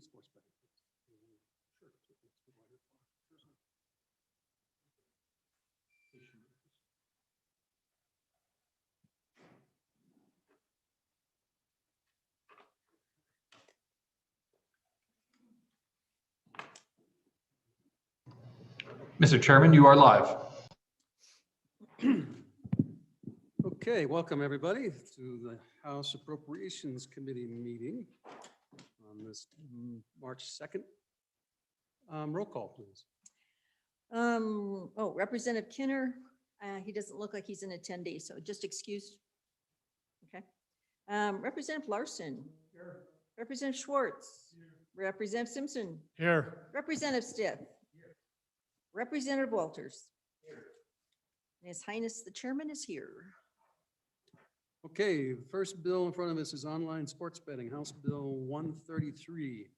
sports betting. Sure. Mr. Chairman, you are live. Okay, welcome everybody to the House Appropriations Committee meeting on this March 2nd. Roll call, please. Representative Kinner, he doesn't look like he's an attendee, so just excused. Okay. Representative Larson. Here. Representative Schwartz. Here. Representative Simpson. Here. Representative Stiff. Here. Representative Walters. Here. And His Highness, the Chairman, is here. Okay, the first bill in front of us is online sports betting, House Bill 133.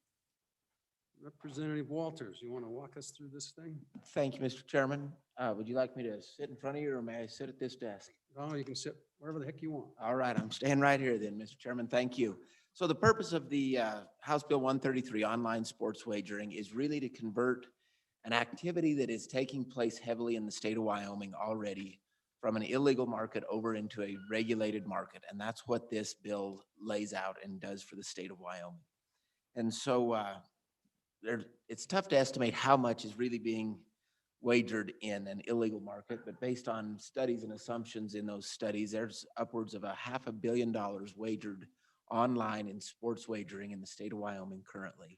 Representative Walters, you want to walk us through this thing? Thank you, Mr. Chairman. Would you like me to sit in front of you or may I sit at this desk? Oh, you can sit wherever the heck you want. All right, I'm staying right here then, Mr. Chairman. Thank you. So the purpose of the House Bill 133 online sports wagering is really to convert an activity that is taking place heavily in the state of Wyoming already from an illegal market over into a regulated market. And that's what this bill lays out and does for the state of Wyoming. And so it's tough to estimate how much is really being wagered in an illegal market, but based on studies and assumptions in those studies, there's upwards of $500 million wagered online in sports wagering in the state of Wyoming currently.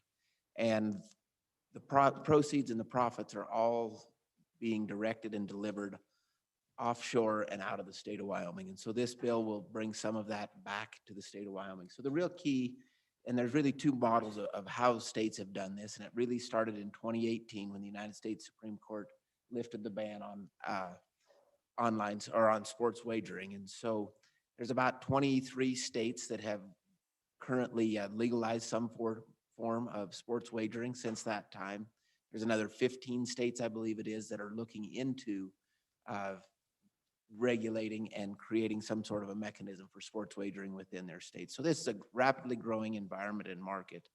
And the proceeds and the profits are all being directed and delivered offshore and out of the state of Wyoming. And so this bill will bring some of that back to the state of Wyoming. So the real key, and there's really two models of how states have done this, and it really started in 2018 when the United States Supreme Court lifted the ban on online or on sports wagering. And so there's about 23 states that have currently legalized some form of sports wagering since that time. There's another 15 states, I believe it is, that are looking into regulating and creating some sort of a mechanism for sports wagering within their states. So this is a rapidly growing environment and market.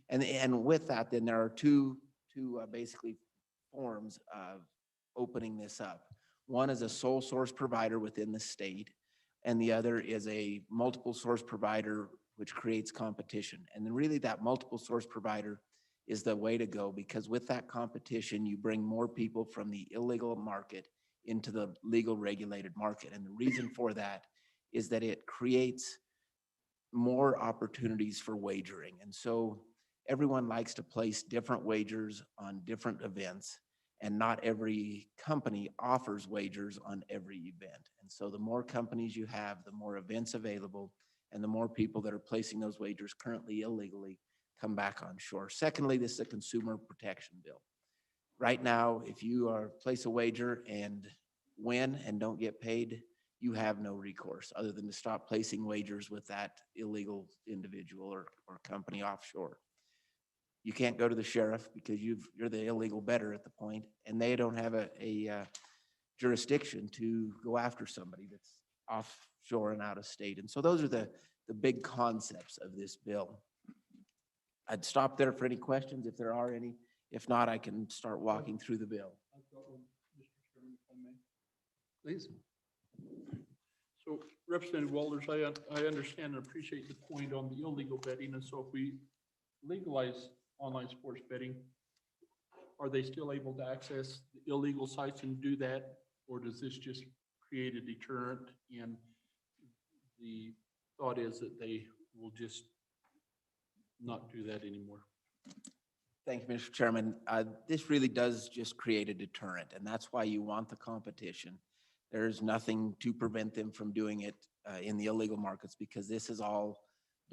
And with that, then there are two basically forms of opening this up. One is a sole source provider within the state, and the other is a multiple source provider, which creates competition. And then really that multiple source provider is the way to go, because with that competition, you bring more people from the illegal market into the legal regulated market. And the reason for that is that it creates more opportunities for wagering. And so everyone likes to place different wagers on different events, and not every company offers wagers on every event. And so the more companies you have, the more events available, and the more people that are placing those wagers currently illegally come back on shore. Secondly, this is a consumer protection bill. Right now, if you place a wager and win and don't get paid, you have no recourse other than to stop placing wagers with that illegal individual or company offshore. You can't go to the sheriff because you're the illegal bettor at the point, and they don't have a jurisdiction to go after somebody that's offshore and out of state. And so those are the big concepts of this bill. I'd stop there for any questions if there are any. If not, I can start walking through the bill. I've got one, Mr. Chairman, if I may. Please. So Representative Walters, I understand and appreciate the point on the illegal betting. And so if we legalize online sports betting, are they still able to access the illegal sites and do that? Or does this just create a deterrent? And the thought is that they will just not do that anymore. Thank you, Mr. Chairman. This really does just create a deterrent, and that's why you want the competition. There's nothing to prevent them from doing it in the illegal markets, because this is all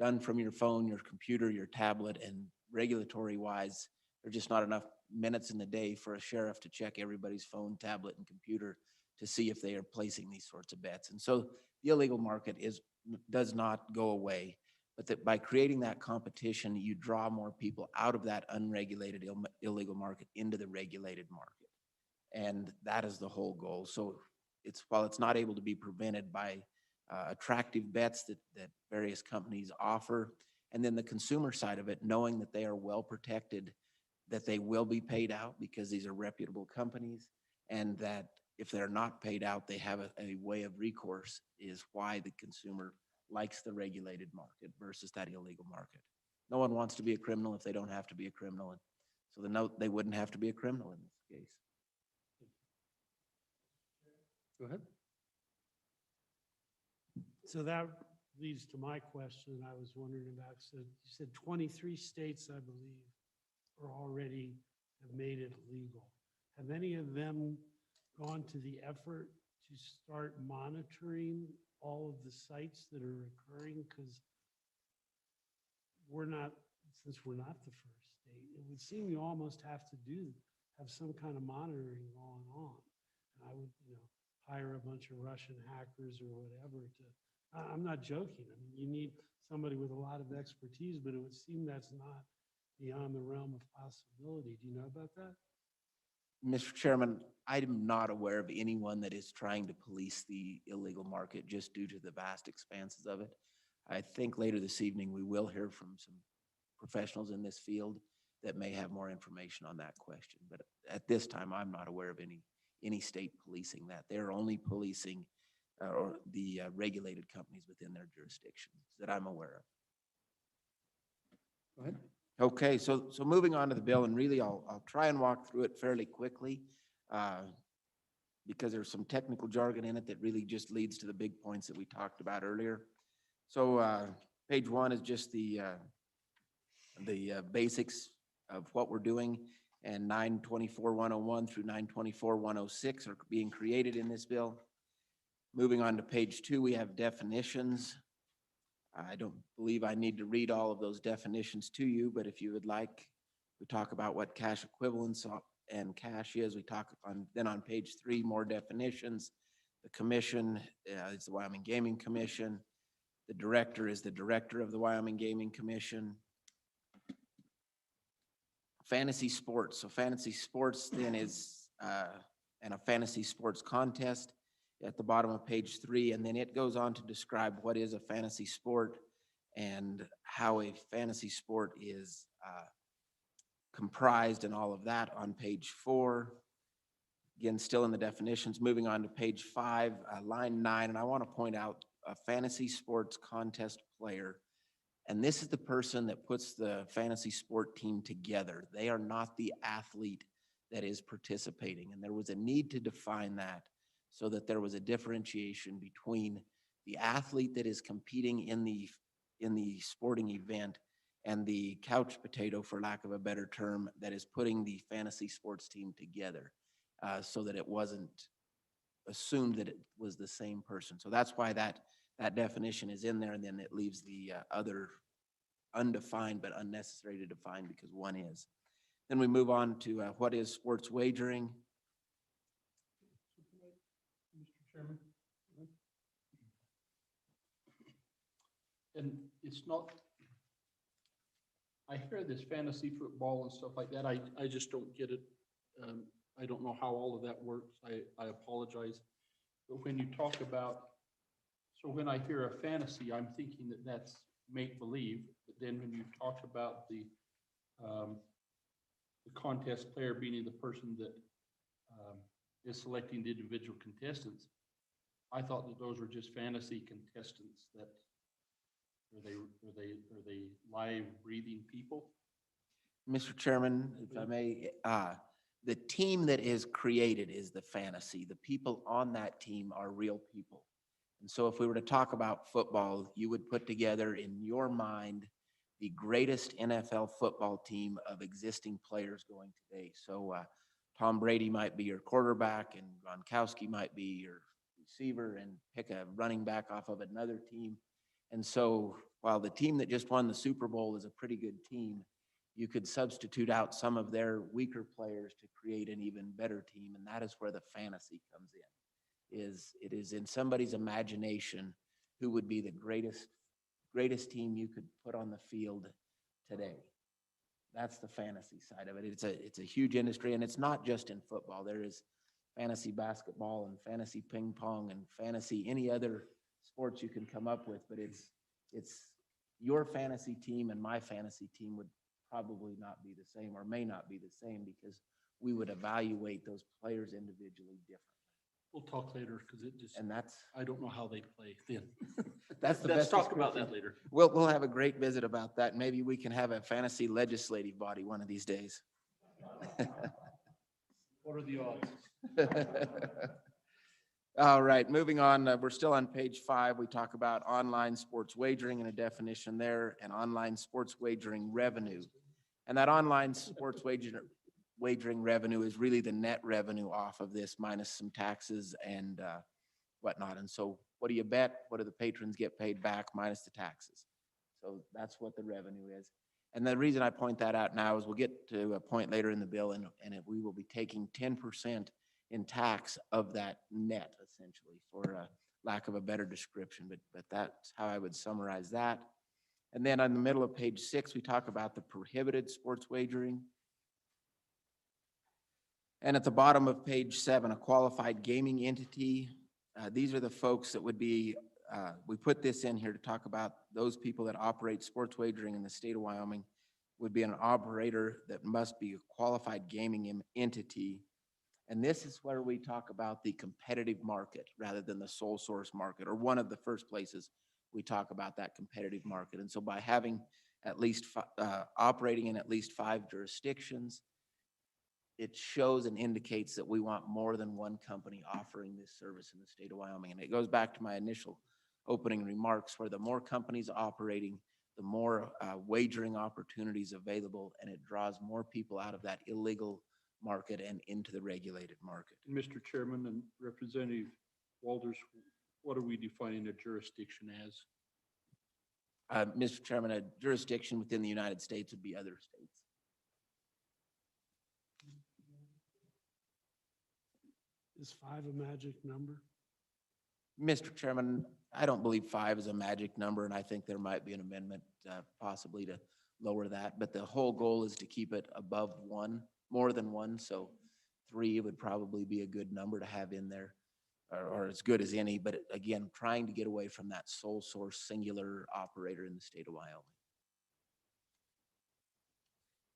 done from your phone, your computer, your tablet, and regulatory-wise, there's just not enough minutes in the day for a sheriff to check everybody's phone, tablet, and computer to see if they are placing these sorts of bets. And so the illegal market does not go away. But that by creating that competition, you draw more people out of that unregulated illegal market into the regulated market. And that is the whole goal. So while it's not able to be prevented by attractive bets that various companies offer, And then the consumer side of it, knowing that they are well protected, that they will be paid out because these are reputable companies, and that if they're not paid out, they have a way of recourse, is why the consumer likes the regulated market versus that illegal market. No one wants to be a criminal if they don't have to be a criminal. And so they wouldn't have to be a criminal in this case. Go ahead. So that leads to my question I was wondering about. So you said 23 states, I believe, are already have made it legal. Have any of them gone to the effort to start monitoring all of the sites that are occurring? Because since we're not the first state, it would seem you almost have some kind of monitoring going on. And I would, hire a bunch of Russian hackers or whatever I'm not joking. I mean, you need somebody with a lot of expertise, but it would seem that's not beyond the realm of possibility. Do you know about that? Mr. Chairman, I'm not aware of anyone that is trying to police the illegal market just due to the vast expanses of it. I think later this evening, we will hear from some professionals in this field that may have more information on that question. But at this time, I'm not aware of any state policing that. They're only policing or the regulated companies within their jurisdiction that I'm aware of. Go ahead. Okay, so moving on to the bill, and really I'll try and walk through it fairly quickly because there's some technical jargon in it that really just leads to the big points that we talked about earlier. So page 1 is just the basics of what we're doing, and 924-101 through 924-106 are being created in this bill. Moving on to page 2, we have definitions. I don't believe I need to read all of those definitions to you, but if you would like, we talk about what cash equivalents and cash is. We talk then on page 3, more definitions. The commission is the Wyoming Gaming Commission. The director is the director of the Wyoming Gaming Commission. Fantasy sports. So fantasy sports then is and a fantasy sports contest at the bottom of page 3, and then it goes on to describe what is a fantasy sport and how a fantasy sport is comprised and all of that on page 4. Again, still in the definitions. Moving on to page 5, line 9, and I want to point out a fantasy sports contest player, and this is the person that puts the fantasy sport team together. They are not the athlete that is participating, and there was a need to define that so that there was a differentiation between the athlete that is competing in the sporting event and the couch potato, for lack of a better term, that is putting the fantasy sports team together, so that it wasn't assumed that it was the same person. So that's why that definition is in there, and then it leaves the other undefined but unnecessary to define because one is. Then we move on to what is sports wagering. Mr. Chairman? And it's not, I hear this fantasy football and stuff like that. I just don't get it. I don't know how all of that works. I apologize. But when you talk about, so when I hear a fantasy, I'm thinking that that's make-believe. But then when you talk about the contest player being the person that is selecting the individual contestants, I thought that those were just fantasy contestants. That are they live breathing people? Mr. Chairman, if I may, the team that is created is the fantasy. The people on that team are real people. And so if we were to talk about football, you would put together in your mind the greatest NFL football team of existing players going today. So Tom Brady might be your quarterback, and Gronkowski might be your receiver, and pick a running back off of another team. And so while the team that just won the Super Bowl is a pretty good team, you could substitute out some of their weaker players to create an even better team. And that is where the fantasy comes in. It is in somebody's imagination who would be the greatest team you could put on the field today. That's the fantasy side of it. It's a huge industry, and it's not just in football. There is fantasy basketball and fantasy ping pong and fantasy any other sports you can come up with, but it's your fantasy team and my fantasy team would probably not be the same or may not be the same because we would evaluate those players individually differently. We'll talk later because it just, And I don't know how they play then. that's the Let's best talk about that description. later. We'll have a great visit about that. Maybe we can have a fantasy legislative body one of these days. What are the odds? All right, moving on. We're still on page 5. We talk about online sports wagering and a definition there, and online sports wagering revenue. And that online sports wagering revenue is really the net revenue off of this minus some taxes and whatnot. And so what do you bet? What do the patrons get paid back minus the taxes? So that's what the revenue is. And the reason I point that out now is we'll get to a point later in the bill and we will be taking 10% in tax of that net essentially for lack of a better description, but that's how I would summarize that. And then on the middle of page 6, we talk about the prohibited sports wagering. And at the bottom of page 7, a qualified gaming entity. These are the folks that would be, we put this in here to talk about those people that operate sports wagering in the state of Wyoming would be an operator that must be a qualified gaming entity. And this is where we talk about the competitive market rather than the sole source market, or one of the first places we talk about that competitive market. And so by having at least operating in at least 5 jurisdictions, it shows and indicates that we want more than one company offering this service in the state of Wyoming. And it goes back to my initial opening remarks where the more companies operating, the more wagering opportunities available, and it draws more people out of that illegal market and into the regulated market. Mr. Chairman and Representative Walters, what are we defining a jurisdiction as? Mr. Chairman, a jurisdiction within the United States would be other states. Is 5 a magic number? Mr. Chairman, I don't believe 5 is a magic number, and I think there might be an amendment possibly to lower that. But the whole goal is to keep it above 1, more than 1. So 3 would probably be a good number to have in there, or as good as any. But again, trying to get away from that sole source singular operator in the state of Wyoming.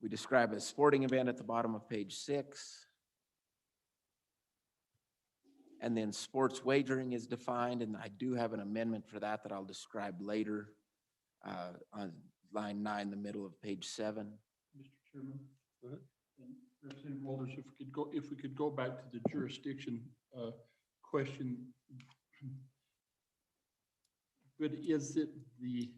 We describe a sporting event at the bottom of page 6. And then sports wagering is defined, and I do have an amendment for that I'll describe later on line 9, the middle of page 7. Mr. Chairman? Go ahead. And Representative Walters, if we could go back to the jurisdiction question. But is it the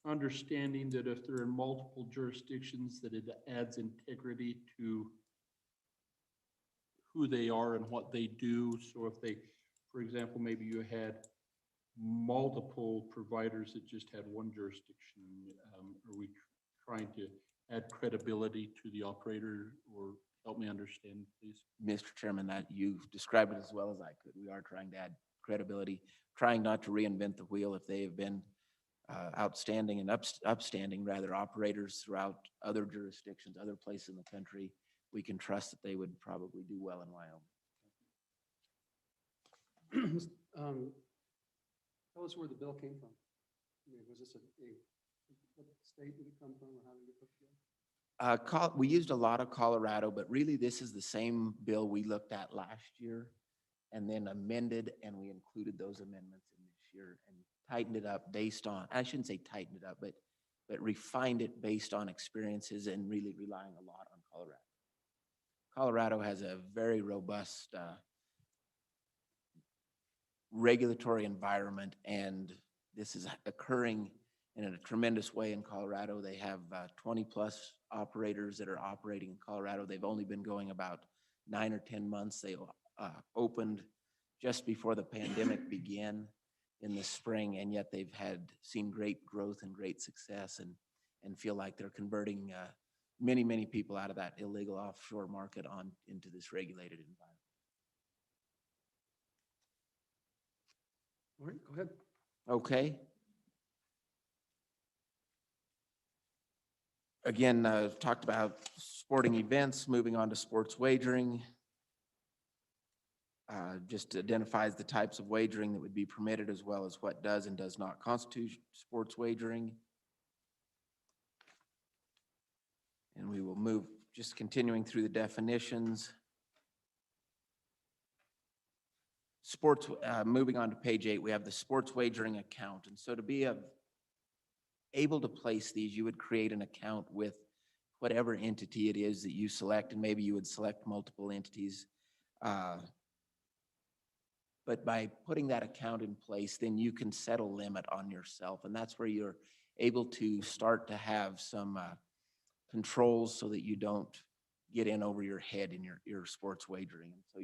understanding that if there are multiple jurisdictions that it adds integrity to who they are and what they do? So if they, for example, maybe you had multiple providers that just had one jurisdiction, are we trying to add credibility to the operator, or help me understand, please? Mr. Chairman, that you described it as well as I could. We are trying to add credibility, trying not to reinvent the wheel. If they have been outstanding and upstanding rather operators throughout other jurisdictions, other places in the country, we can trust that they would probably do well in Wyoming. Tell us where the bill came from. I mean, was this what state did it come from, or how did it get put together? We used a lot of Colorado, but really this is the same bill we looked at last year and then amended, and we included those amendments in this year and tightened it up based on, I shouldn't say tightened it up, but refined it based on experiences and really relying a lot on Colorado. Colorado has a very robust regulatory environment, and this is occurring in a tremendous way in Colorado. They have 20 plus operators that are operating in Colorado. They've only been going about 9 or 10 months. They opened just before the pandemic began in the spring, and yet they've seen great growth and great success, and feel like they're converting many people out of that illegal offshore market on into this regulated environment. All right, go ahead. Okay. Again, talked about sporting events, moving on to sports wagering. just identifies the types of wagering that would be permitted as well as what does and does not constitute sports wagering. And we will move, just continuing through the definitions. Sports, moving on to page 8, we have the sports wagering account. And so to be able to place these, you would create an account with whatever entity it is that you select, and maybe you would select multiple entities. But by putting that account in place, then you can set a limit on yourself. And that's where you're able to start to have some controls so that you don't get in over your head in your sports wagering. And so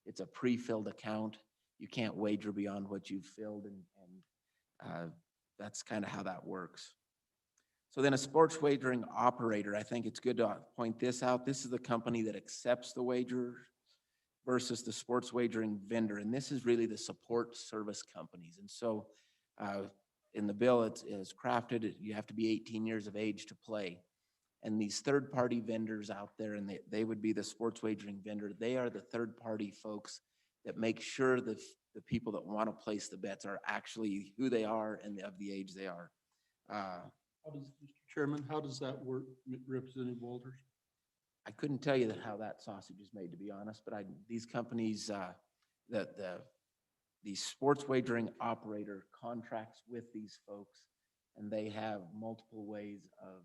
it's a pre-filled account. You can't wager beyond what you've filled, and that's kind of how that works. So then a sports wagering operator, I think it's good to point this out. This is the company that accepts the wager versus the sports wagering vendor. And this is really the support service companies. And so in the bill, it's crafted, you have to be 18 years of age to play. And these third-party vendors out there, and they would be the sports wagering vendor, they are the third-party folks that make sure that the people that want to place the bets are actually who they are and of the age they are. How does, Mr. Chairman, how does that work, Representative Walters? I couldn't tell you how that sausage is made, to be honest, but these companies, the sports wagering operator contracts with these folks, and they have multiple ways of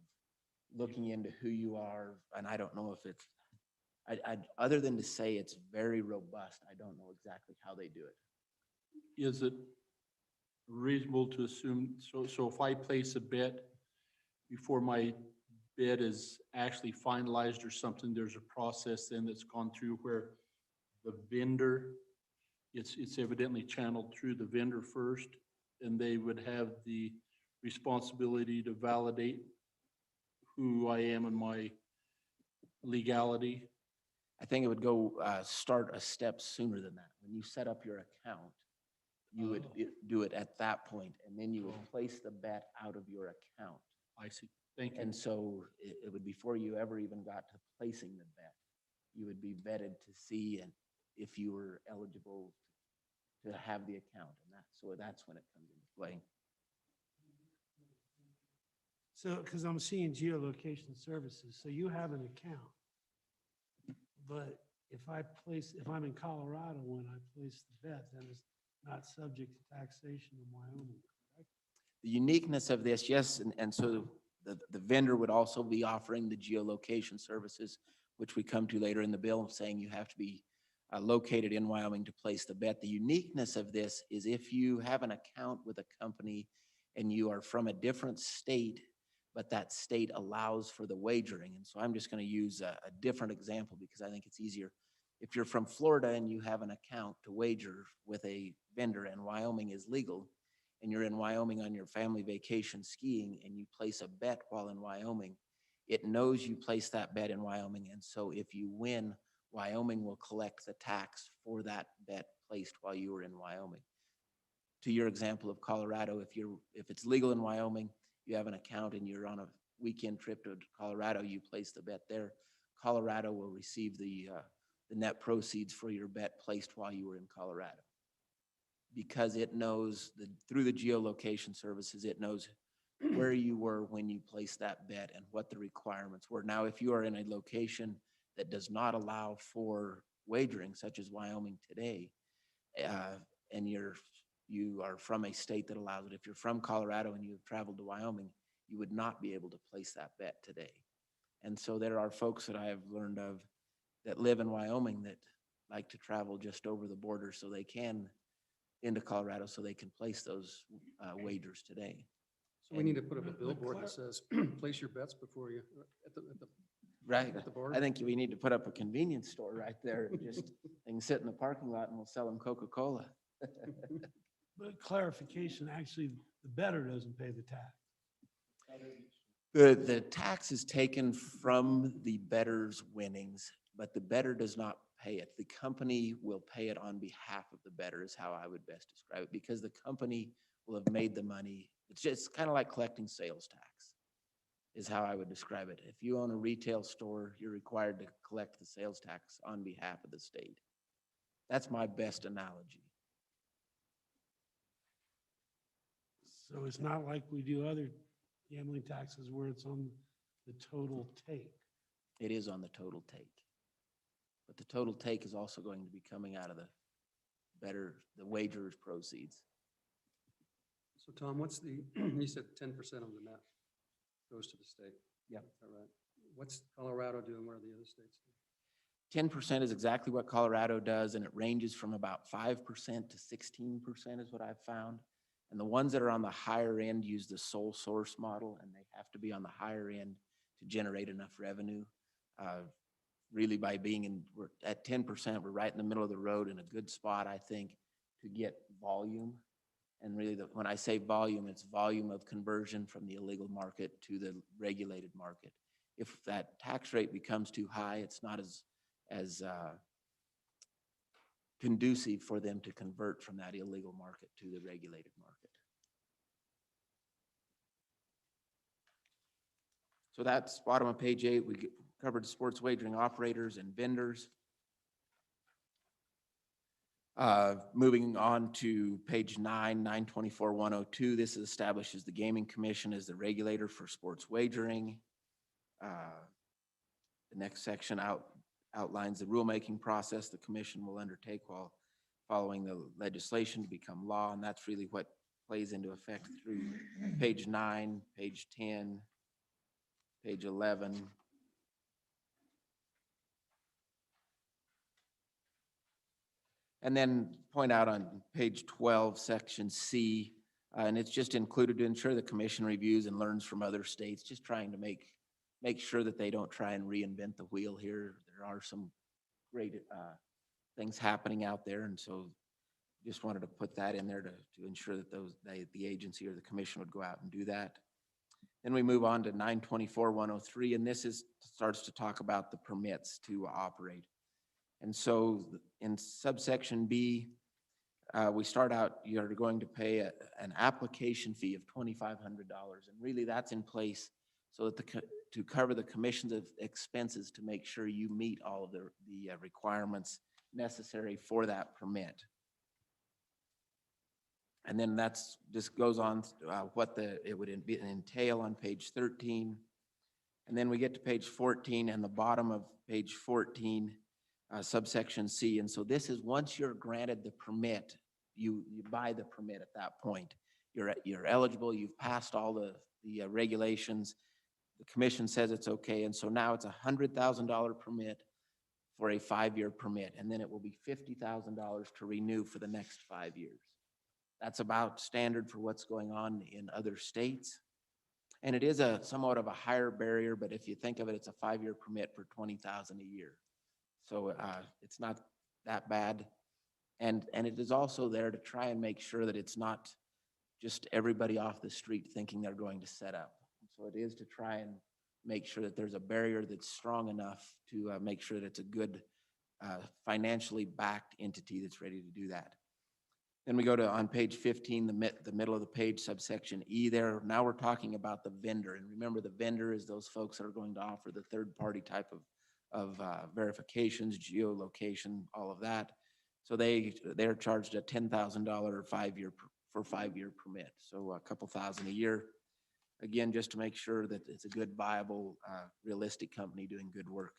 looking into who you are. And I don't know if it's, other than to say it's very robust, I don't know exactly how they do it. Is it reasonable to assume, so if I place a bet before my bid is actually finalized or something, there's a process then that's gone through where the vendor, it's evidently channeled through the vendor first, and they would have the responsibility to validate who I am and my legality? I think it would go start a step sooner than that. When you set up your account, you would do it at that point, and then you would place the bet out of your account. I see. Thank you. And so it would, before you ever even got to placing the bet, you would be vetted to see and if you were eligible to have the account, and that's when it comes into play. So, because I'm seeing geolocation services, so you have an account. But if I'm in Colorado when I place the bet, then it's not subject to taxation in Wyoming, correct? The uniqueness of this, yes, and so the vendor would also be offering the geolocation services, which we come to later in the bill, saying you have to be located in Wyoming to place the bet. The uniqueness of this is if you have an account with a company and you are from a different state, but that state allows for the wagering. And so I'm just going to use a different example because I think it's easier. If you're from Florida and you have an account to wager with a vendor and Wyoming is legal, and you're in Wyoming on your family vacation skiing and you place a bet while in Wyoming, it knows you placed that bet in Wyoming. And so if you win, Wyoming will collect the tax for that bet placed while you were in Wyoming. To your example of Colorado, if it's legal in Wyoming, you have an account and you're on a weekend trip to Colorado, you place the bet there, Colorado will receive the net proceeds for your bet placed while you were in Colorado. Because it knows through the geolocation services, it knows where you were when you placed that bet and what the requirements were. Now, if you are in a location that does not allow for wagering, such as Wyoming today, and you are from a state that allows it, if you're from Colorado and you have traveled to Wyoming, you would not be able to place that bet today. And so there are folks that I have learned of that live in Wyoming that like to travel just over the border so they can into Colorado so they can place those wagers today. So we need to put up a billboard that says, place your bets before you, Right. at the border. I think we need to put up a convenience store right there. Just they can sit in the parking lot and we'll sell them Coca-Cola. But clarification, actually, the bettor doesn't pay the tax. The tax is taken from the bettor's winnings, but the bettor does not pay it. The company will pay it on behalf of the bettor is how I would best describe it, because the company will have made the money. It's just kind of like collecting sales tax is how I would describe it. If you own a retail store, you're required to collect the sales tax on behalf of the state. That's my best analogy. So it's not like we do other gambling taxes where it's on the total take. It is on the total take. But the total take is also going to be coming out of the wagerers' proceeds. So Tom, what's the, you said 10% of the net goes to the state. Yep. Is that right? What's Colorado doing? Where are the other states? 10% is exactly what Colorado does, and it ranges from about 5% to 16% is what I've found. And the ones that are on the higher end use the sole source model, and they have to be on the higher end to generate enough revenue. Really by we're at 10%, we're right in the middle of the road in a good spot, I think, to get volume. And really, when I say volume, it's volume of conversion from the illegal market to the regulated market. If that tax rate becomes too high, it's not as conducive for them to convert from that illegal market to the regulated market. So that's bottom of page 8. We covered sports wagering operators and vendors. Moving on to page 9, 924-102, this establishes the Gaming Commission as the regulator for sports wagering. The next section outlines the rulemaking process the commission will undertake while following the legislation to become law, and that's really what plays into effect through page 9, page 10, page 11. And then point out on page 12, section C, and it's just included to ensure the commission reviews and learns from other states, just trying to make sure that they don't try and reinvent the wheel here. There are some great things happening out there, and so just wanted to put that in there to ensure that the agency or the commission would go out and do that. Then we move on to 924-103, and this starts to talk about the permits to operate. And so in subsection B, we start out, you're going to pay an application fee of $2,500. And really that's in place so that to cover the commission's expenses to make sure you meet all of the requirements necessary for that permit. And then just goes on what it would entail on page 13. And then we get to page 14 and the bottom of page 14, subsection C. And so this is once you're granted the permit, you buy the permit at that point. You're eligible, you've passed all the regulations. The commission says it's okay. And so now it's a $100,000 permit for a 5-year permit. And then it will be $50,000 to renew for the next 5 years. That's about standard for what's going on in other states. And it is somewhat of a higher barrier, but if you think of it, it's a 5-year permit for $20,000 a year. So it's not that bad. And it is also there to try and make sure that it's not just everybody off the street thinking they're going to set up. So it is to try and make sure that there's a barrier that's strong enough to make sure that it's a good financially backed entity that's ready to do that. Then we go to on page 15, the middle of the page, subsection E there. Now we're talking about the vendor. And remember, the vendor is those folks that are going to offer the third-party type of verifications, geolocation, all of that. So they're charged a $10,000 for 5-year permit. So a couple thousand a year. Again, just to make sure that it's a good, viable, realistic company doing good work.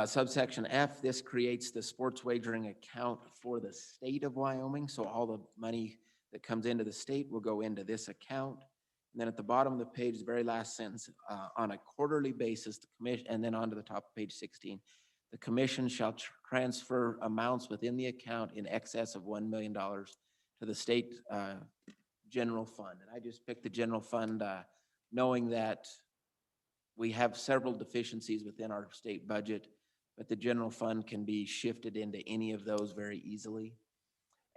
Subsection F, this creates the sports wagering account for the state of Wyoming. So all the money that comes into the state will go into this account. And then at the bottom of the page, the very last sentence, on a quarterly basis, the commission, and then onto the top of page 16, the commission shall transfer amounts within the account in excess of $1 million to the state general fund. And I just picked the general fund knowing that we have several deficiencies within our state budget, but the general fund can be shifted into any of those very easily.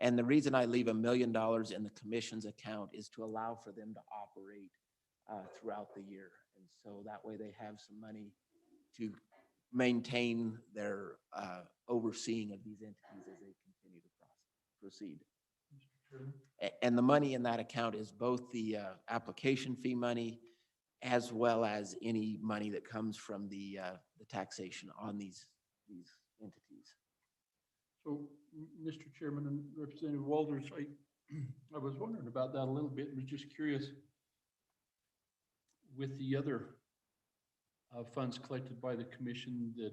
And the reason I leave $1 million in the commission's account is to allow for them to operate throughout the year. And so that way they have some money to maintain their overseeing of these entities as they continue to proceed. And the money in that account is both the application fee money as well as any money that comes from the taxation on these entities. So, Mr. Chairman and Representative Walters, I was wondering about that a little bit, and was just curious with the other funds collected by the commission that,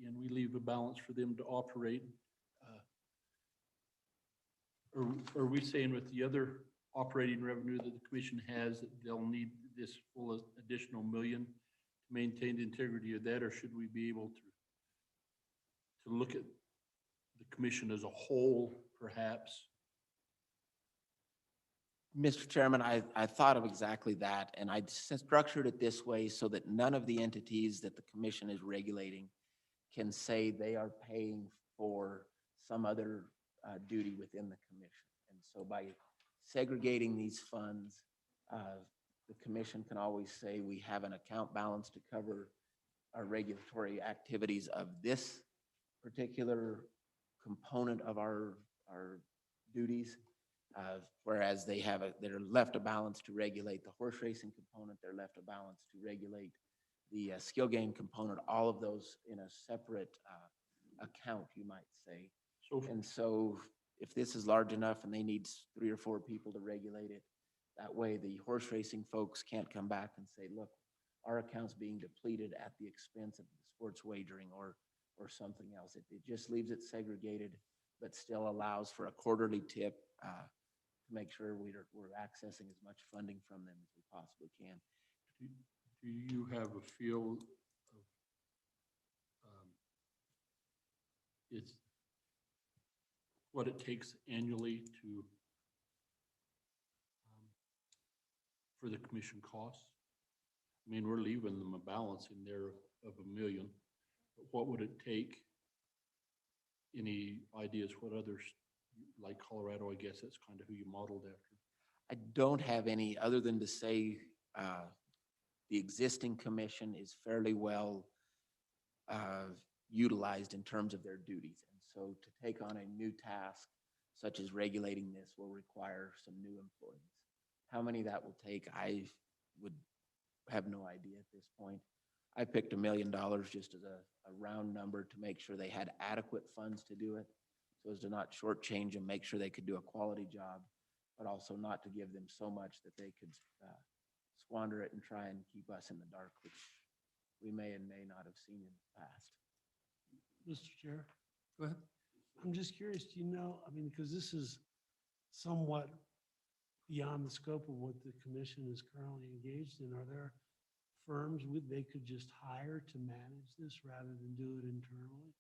and we leave a balance for them to operate. Are we saying with the other operating revenue that the commission has, that they'll need this full additional million to maintain the integrity of that, or should we be able to look at the commission as a whole, perhaps? Mr. Chairman, I thought of exactly that, and I structured it this way so that none of the entities that the commission is regulating can say they are paying for some other duty within the commission. And so by segregating these funds, the commission can always say we have an account balance to cover our regulatory activities of this particular component of our duties. Whereas they're left a balance to regulate the horse racing component, they're left a balance to regulate the skill game component, all of those in a separate account, you might say. And so if this is large enough and they need 3 or 4 people to regulate it, that way the horse racing folks can't come back and say, look, our account's being depleted at the expense of the sports wagering or something else. It just leaves it segregated, but still allows for a quarterly tip to make sure we're accessing as much funding from them as we possibly can. Do you have a feel of it's what it takes annually to for the commission costs? I mean, we're leaving them a balance in there of $1 million, but what would it take? Any ideas what others, like Colorado, I guess that's kind of who you modeled after? I don't have any other than to say the existing commission is fairly well utilized in terms of their duties. And so to take on a new task, such as regulating this, will require some new employees. How many that will take, I would have no idea at this point. I picked $1 million just as a round number to make sure they had adequate funds to do it, so as to not shortchange them, make sure they could do a quality job, but also not to give them so much that they could squander it and try and keep us in the dark, which we may and may not have seen in the past. Mr. Chair, Go ahead. I'm just curious, do you know, I mean, because this is somewhat beyond the scope of what the commission is currently engaged in, are there firms they could just hire to manage this rather than do it internally?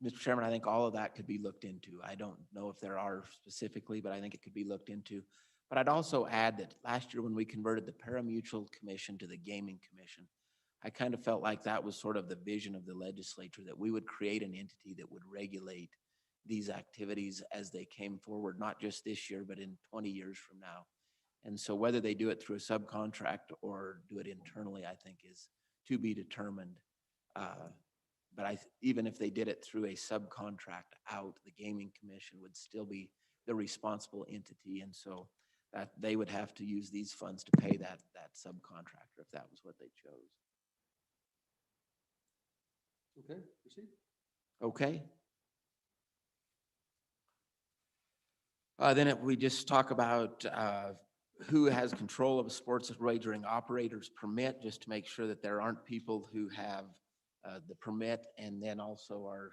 Mr. Chairman, I think all of that could be looked into. I don't know if there are specifically, but I think it could be looked into. But I'd also add that last year when we converted the pari-mutuel commission to the gaming commission, I kind of felt like that was sort of the vision of the legislature, that we would create an entity that would regulate these activities as they came forward, not just this year, but in 20 years from now. And so whether they do it through a subcontract or do it internally, I think is to be determined. But even if they did it through a subcontract out, the gaming commission would still be the responsible entity. And so that they would have to use these funds to pay that subcontractor if that was what they chose. Okay, proceed. Okay. Then if we just talk about who has control of a sports wagering operator's permit, just to make sure that there aren't people who have the permit and then also are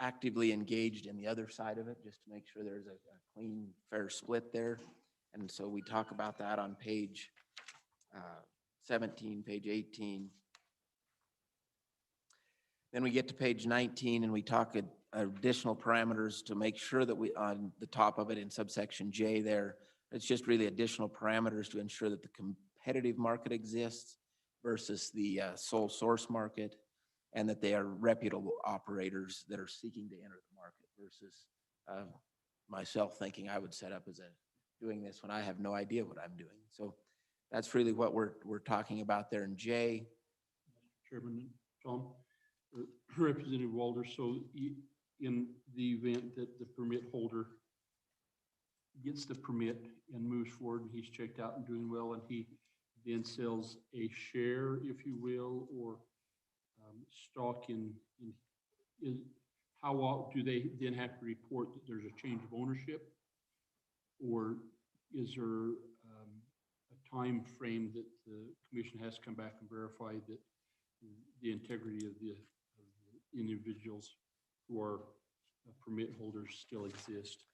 actively engaged in the other side of it, just to make sure there's a clean, fair split there. And so we talk about that on page 17, page 18. Then we get to page 19 and we talk additional parameters to make sure that we, on the top of it in subsection J there, it's just really additional parameters to ensure that the competitive market exists versus the sole source market, and that they are reputable operators that are seeking to enter the market versus myself thinking I would set up as doing this when I have no idea what I'm doing. So that's really what we're talking about there in J. Chairman, Tom, Representative Walters, so in the event that the permit holder gets the permit and moves forward and he's checked out and doing well, and he then sells a share, if you will, or stock is, do they then have to report that there's a change of ownership? Or is there a time frame that the commission has to come back and verify that the integrity of the individuals who are permit holders still exist?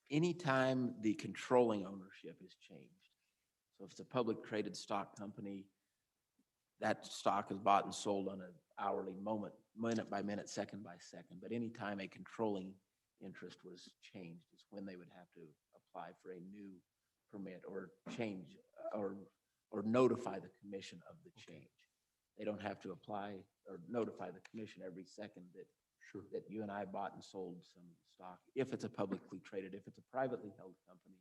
Anytime the controlling ownership is changed. So if it's a public traded stock company, that stock is bought and sold on an hourly minute by minute, second by second. But anytime a controlling interest was changed is when they would have to apply for a new permit or change or notify the commission of the change. They don't have to apply or notify the commission every second that Sure. that you and I bought and sold some stock. If it's a publicly traded, if it's a privately held company,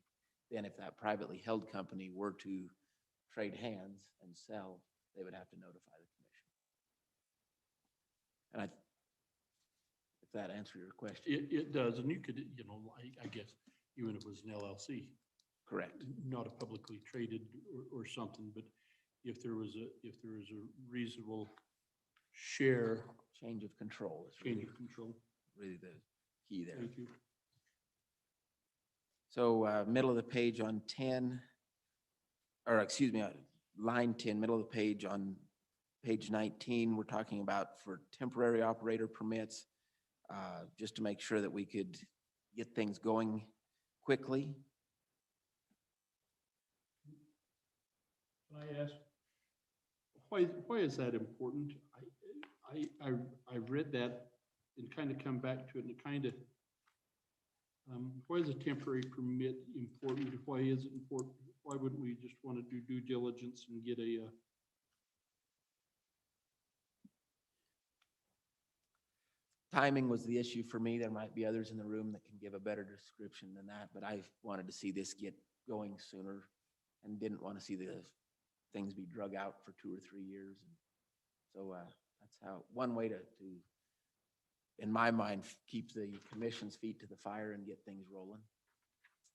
then if that privately held company were to trade hands and sell, they would have to notify the commission. And if that answers your question, It does, and you could, I guess, even if it was an LLC, correct. not a publicly traded or something, but if there was a reasonable share, Change of control is change of control. really the key there. Thank you. So middle of the page on 10, or excuse me, line 10, middle of the page on page 19, we're talking about for temporary operator permits, just to make sure that we could get things going quickly. Can I ask, why is that important? I read that and kind of come back to it and kind of, why is a temporary permit important? Why is it important? Why wouldn't we just want to do due diligence and get a, Timing was the issue for me. There might be others in the room that can give a better description than that, but I wanted to see this get going sooner and didn't want to see the things be drug out for 2 or 3 years. And so that's how, one way to, in my mind, keep the commission's feet to the fire and get things rolling.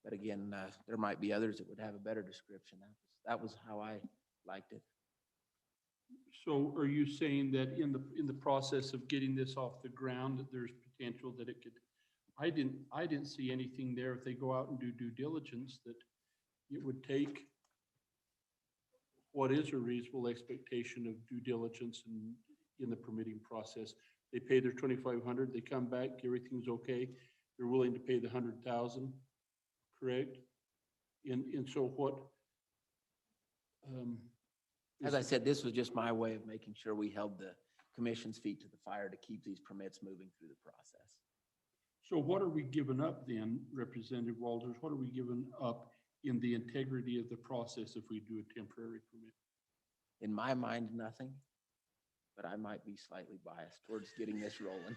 But again, there might be others that would have a better description. That was how I liked it. so are you saying that in the process of getting this off the ground, that there's potential that it could, I didn't see anything there if they go out and do due diligence that it would take what is a reasonable expectation of due diligence in the permitting process. They pay their 2,500, they come back, everything's okay. They're willing to pay the 100,000, correct? And so what? As I said, this was just my way of making sure we held the commission's feet to the fire to keep these permits moving through the process. So what are we giving up then, Representative Walters? What are we giving up in the integrity of the process if we do a temporary permit? In my mind, nothing, but I might be slightly biased towards getting this rolling.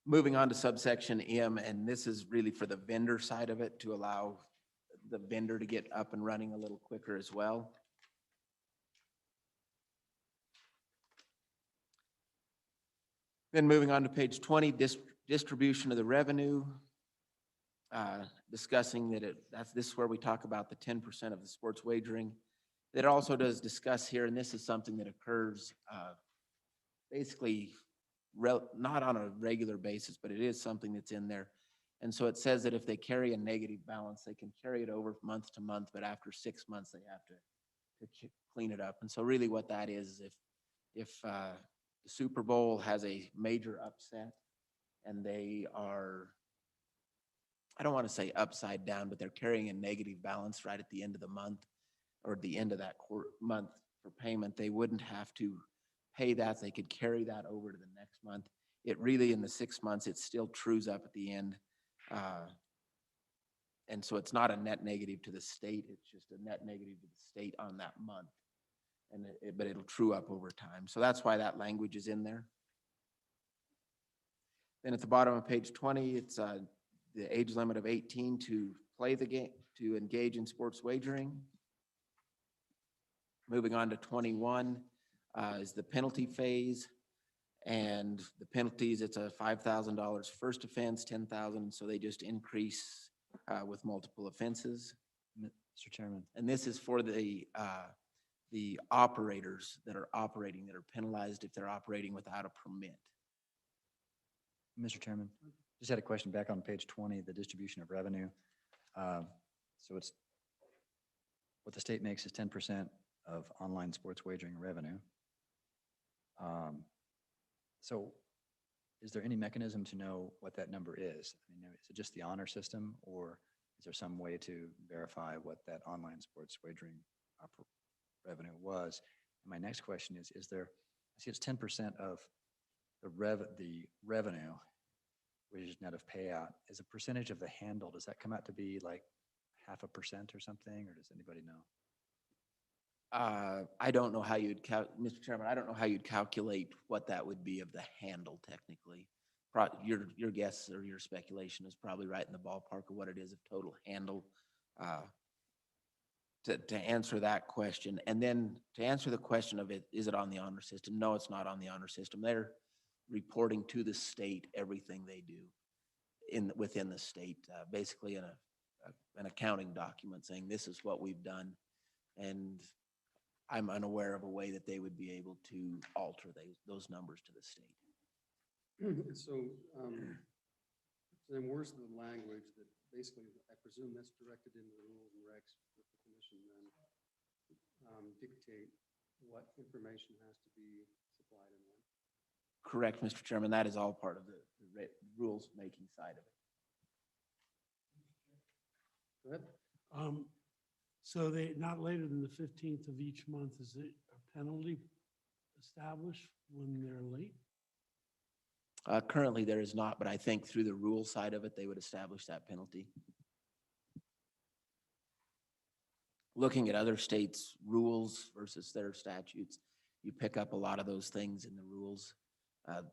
Moving on to subsection M, and this is really for the vendor side of it to allow the vendor to get up and running a little quicker as well. Then moving on to page 20, distribution of the revenue. Discussing that this is where we talk about the 10% of the sports wagering. It also does discuss here, and this is something that occurs basically not on a regular basis, but it is something that's in there. And so it says that if they carry a negative balance, they can carry it over month to month, but after 6 months, they have to clean it up. And so really what that is if the Super Bowl has a major upset and they are, I don't want to say upside down, but they're carrying a negative balance right at the end of the month or the end of that month for payment, they wouldn't have to pay that. They could carry that over to the next month. It really, in the 6 months, it still trues up at the end. And so it's not a net negative to the state. It's just a net negative to the state on that month. And but it'll true up over time. So that's why that language is in there. Then at the bottom of page 20, it's the age limit of 18 to play the game, to engage in sports wagering. Moving on to 21 is the penalty phase. And the penalties, it's a $5,000 first offense, $10,000. So they just increase with multiple offenses. Mr. Chairman, And this is for the operators that are operating, that are penalized if they're operating without a permit. Mr. Chairman, just had a question back on page 20, the distribution of revenue. So it's, what the state makes is 10% of online sports wagering revenue. So is there any mechanism to know what that number is? I mean, is it just the honor system, or is there some way to verify what that online sports wagering revenue was? And my next question is there, I see it's 10% of the revenue, which is net of payout. Is a percentage of the handle, does that come out to be like 0.5% or something, or does anybody know? I don't know how you'd Mr. Chairman, I don't know how you'd calculate what that would be of the handle technically. Your guess or your speculation is probably right in the ballpark of what it is of total handle. To answer that question, and then to answer the question of it, is it on the honor system? No, it's not on the honor system. They're reporting to the state everything they do within the state, basically in an accounting document saying this is what we've done. And I'm unaware of a way that they would be able to alter those numbers to the state. So, then where's the language that basically, I presume that's directed into the rules and regs that the commission then dictate what information has to be supplied and when? Correct, Mr. Chairman. That is all part of the rules making side of it. Go ahead. So they, not later than the 15th of each month, is it a penalty established when they're late? Currently, there is not, but I think through the rule side of it, they would establish that penalty. Looking at other states' rules versus their statutes, you pick up a lot of those things in the rules,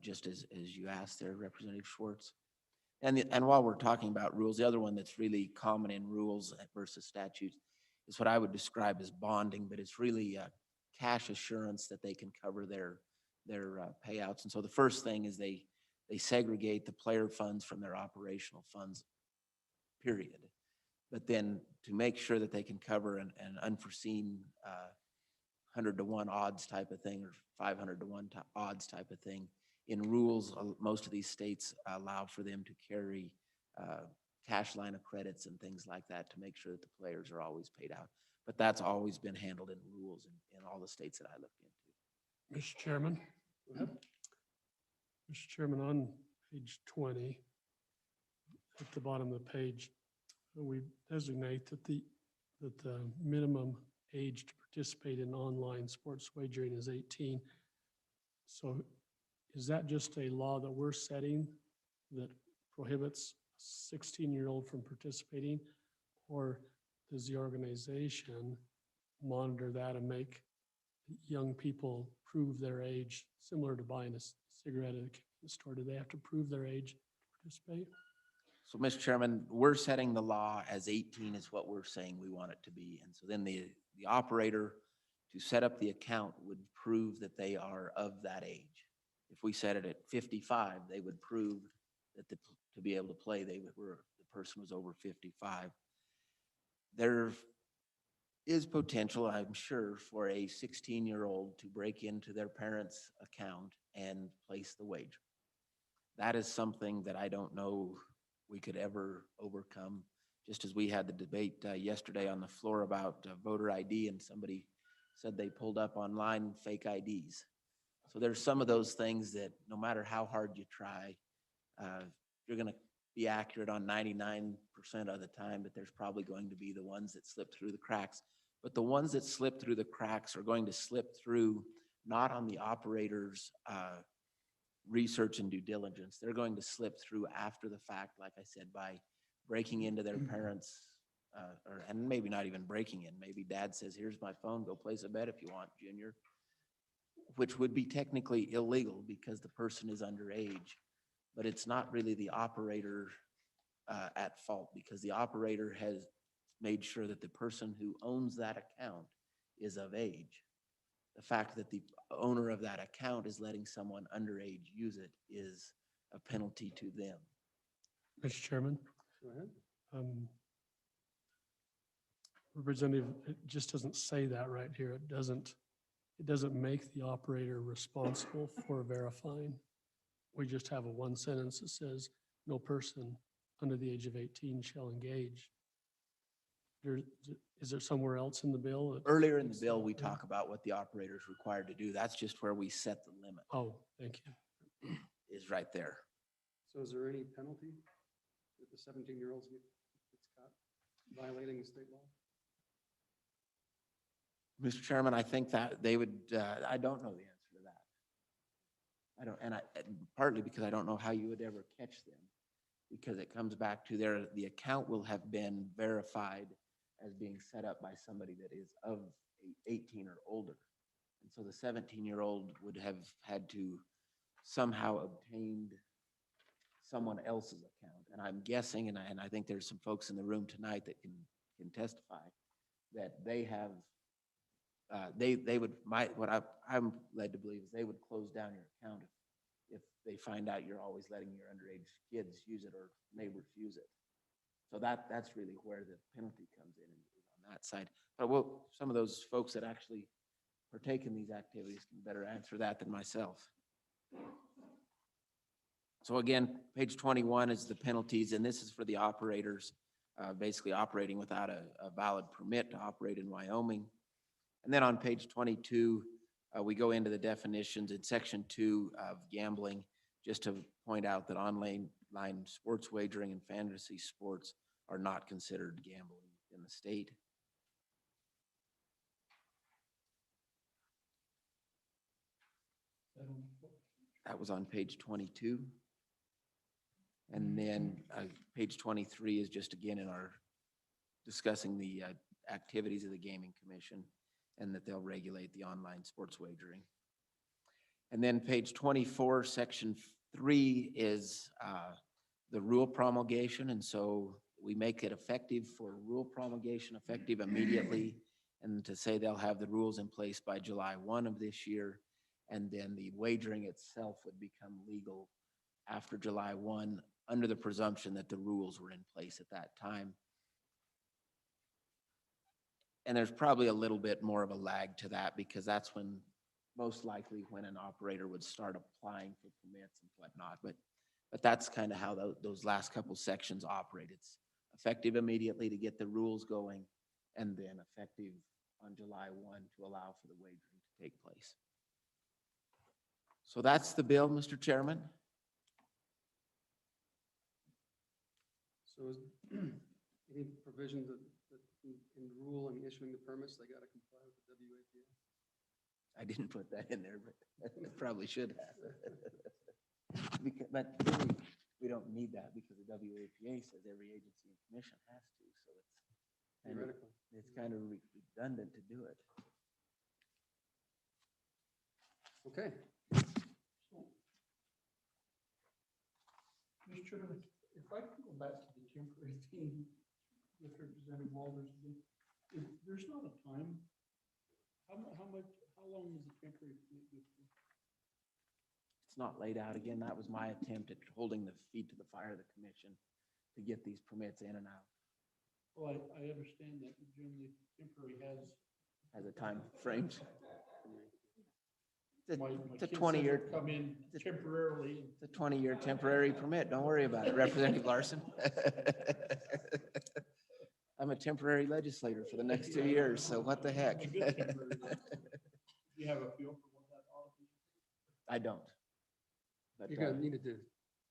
just as you asked there, Representative Schwartz. And while we're talking about rules, the other one that's really common in rules versus statutes is what I would describe as bonding, but it's really cash assurance that they can cover their payouts. And so the first thing is they segregate the player funds from their operational funds, period. But then to make sure that they can cover an unforeseen 100-to-1 odds type of thing or 500-to-1 odds type of thing, in rules, most of these states allow for them to carry cash line of credits and things like that to make sure that the players are always paid out. But that's always been handled in rules in all the states that I looked into. Mr. Chairman? Go ahead. Mr. Chairman, on page 20, at the bottom of the page, we designate that the minimum age to participate in online sports wagering is 18. So is that just a law that we're setting that prohibits a 16-year-old from participating? Or does the organization monitor that and make young people prove their age, similar to buying a cigarette at a store? Do they have to prove their age to participate? So, Mr. Chairman, we're setting the law as 18 is what we're saying we want it to be. And so then the operator to set up the account would prove that they are of that age. If we set it at 55, they would prove that to be able to play, the person was over 55. There is potential, I'm sure, for a 16-year-old to break into their parents' account and place the wager. That is something that I don't know we could ever overcome. Just as we had the debate yesterday on the floor about voter ID, and somebody said they pulled up online fake IDs. So there's some of those things that no matter how hard you try, you're going to be accurate on 99% of the time, but there's probably going to be the ones that slip through the cracks. But the ones that slip through the cracks are going to slip through not on the operator's research and due diligence. They're going to slip through after the fact, like I said, by breaking into their parents, and maybe not even breaking in. Maybe dad says, here's my phone, go place a bet if you want, Junior, which would be technically illegal because the person is underage. But it's not really the operator at fault, because the operator has made sure that the person who owns that account is of age. The fact that the owner of that account is letting someone underage use it is a penalty to them. Mr. Chairman? Go ahead. Representative, it just doesn't say that right here. It doesn't make the operator responsible for verifying. We just have a one sentence that says, no person under the age of 18 shall engage. Is there somewhere else in the bill? that Earlier in the makes bill, that we clear? talk about what the operator is required to do. That's just where we set the limit, Oh, thank you. is right there. So is there any penalty if the 17-year-olds gets caught violating state law? Mr. Chairman, I think that they would, I don't know the answer to that. I don't, and partly because I don't know how you would ever catch them. Because it comes back to the account will have been verified as being set up by somebody that is of 18 or older. And so the 17-year-old would have had to somehow obtained someone else's account. And I'm guessing, and I think there's some folks in the room tonight that can testify, that they have, they would, I'm led to believe is they would close down your account if they find out you're always letting your underage kids use it or neighbors use it. So that's really where the penalty comes in on that side. But some of those folks that actually partake in these activities can better answer that than myself. So again, page 21 is the penalties, and this is for the operators, basically operating without a valid permit to operate in Wyoming. And then on page 22, we go into the definitions in section 2 of gambling, just to point out that online sports wagering and fantasy sports are not considered gambling in the state. That was on page 22. And then page 23 is just again in our discussing the activities of the Gaming Commission and that they'll regulate the online sports wagering. And then page 24, section 3 is the rule promulgation. And so we make it effective for rule promulgation, effective immediately, and to say they'll have the rules in place by July 1 of this year. And then the wagering itself would become legal after July 1 under the presumption that the rules were in place at that time. And there's probably a little bit more of a lag to that because that's when most likely when an operator would start applying for permits and whatnot. But that's kind of how those last couple sections operate. It's effective immediately to get the rules going and then effective on July 1 to allow for the wagering to take place. So that's the bill, Mr. Chairman. So is any provisions that in rule and issuing the permits, they got to comply with the WAPA? I didn't put that in there, but I probably should have. But really, we don't need that because the WAPA says every agency and commission has to. So it's kind of redundant to do it. Okay. Mr. Chairman, if I could go back to the temporary thing with Representative Walters again, there's not a time. How long is the temporary permit good for? It's not laid out again. That was my attempt at holding the feet to the fire of the commission to get these permits in and out. Well, I understand that generally temporary Has a time frame. my It's a kids 20-year. come in temporarily. It's a 20-year temporary permit. Don't worry about it, Representative Larson. I'm a temporary legislator for the next 2 years, so what the heck? A good temporary. Do you have a feel for what that ought to be? I don't. But, You're going to need to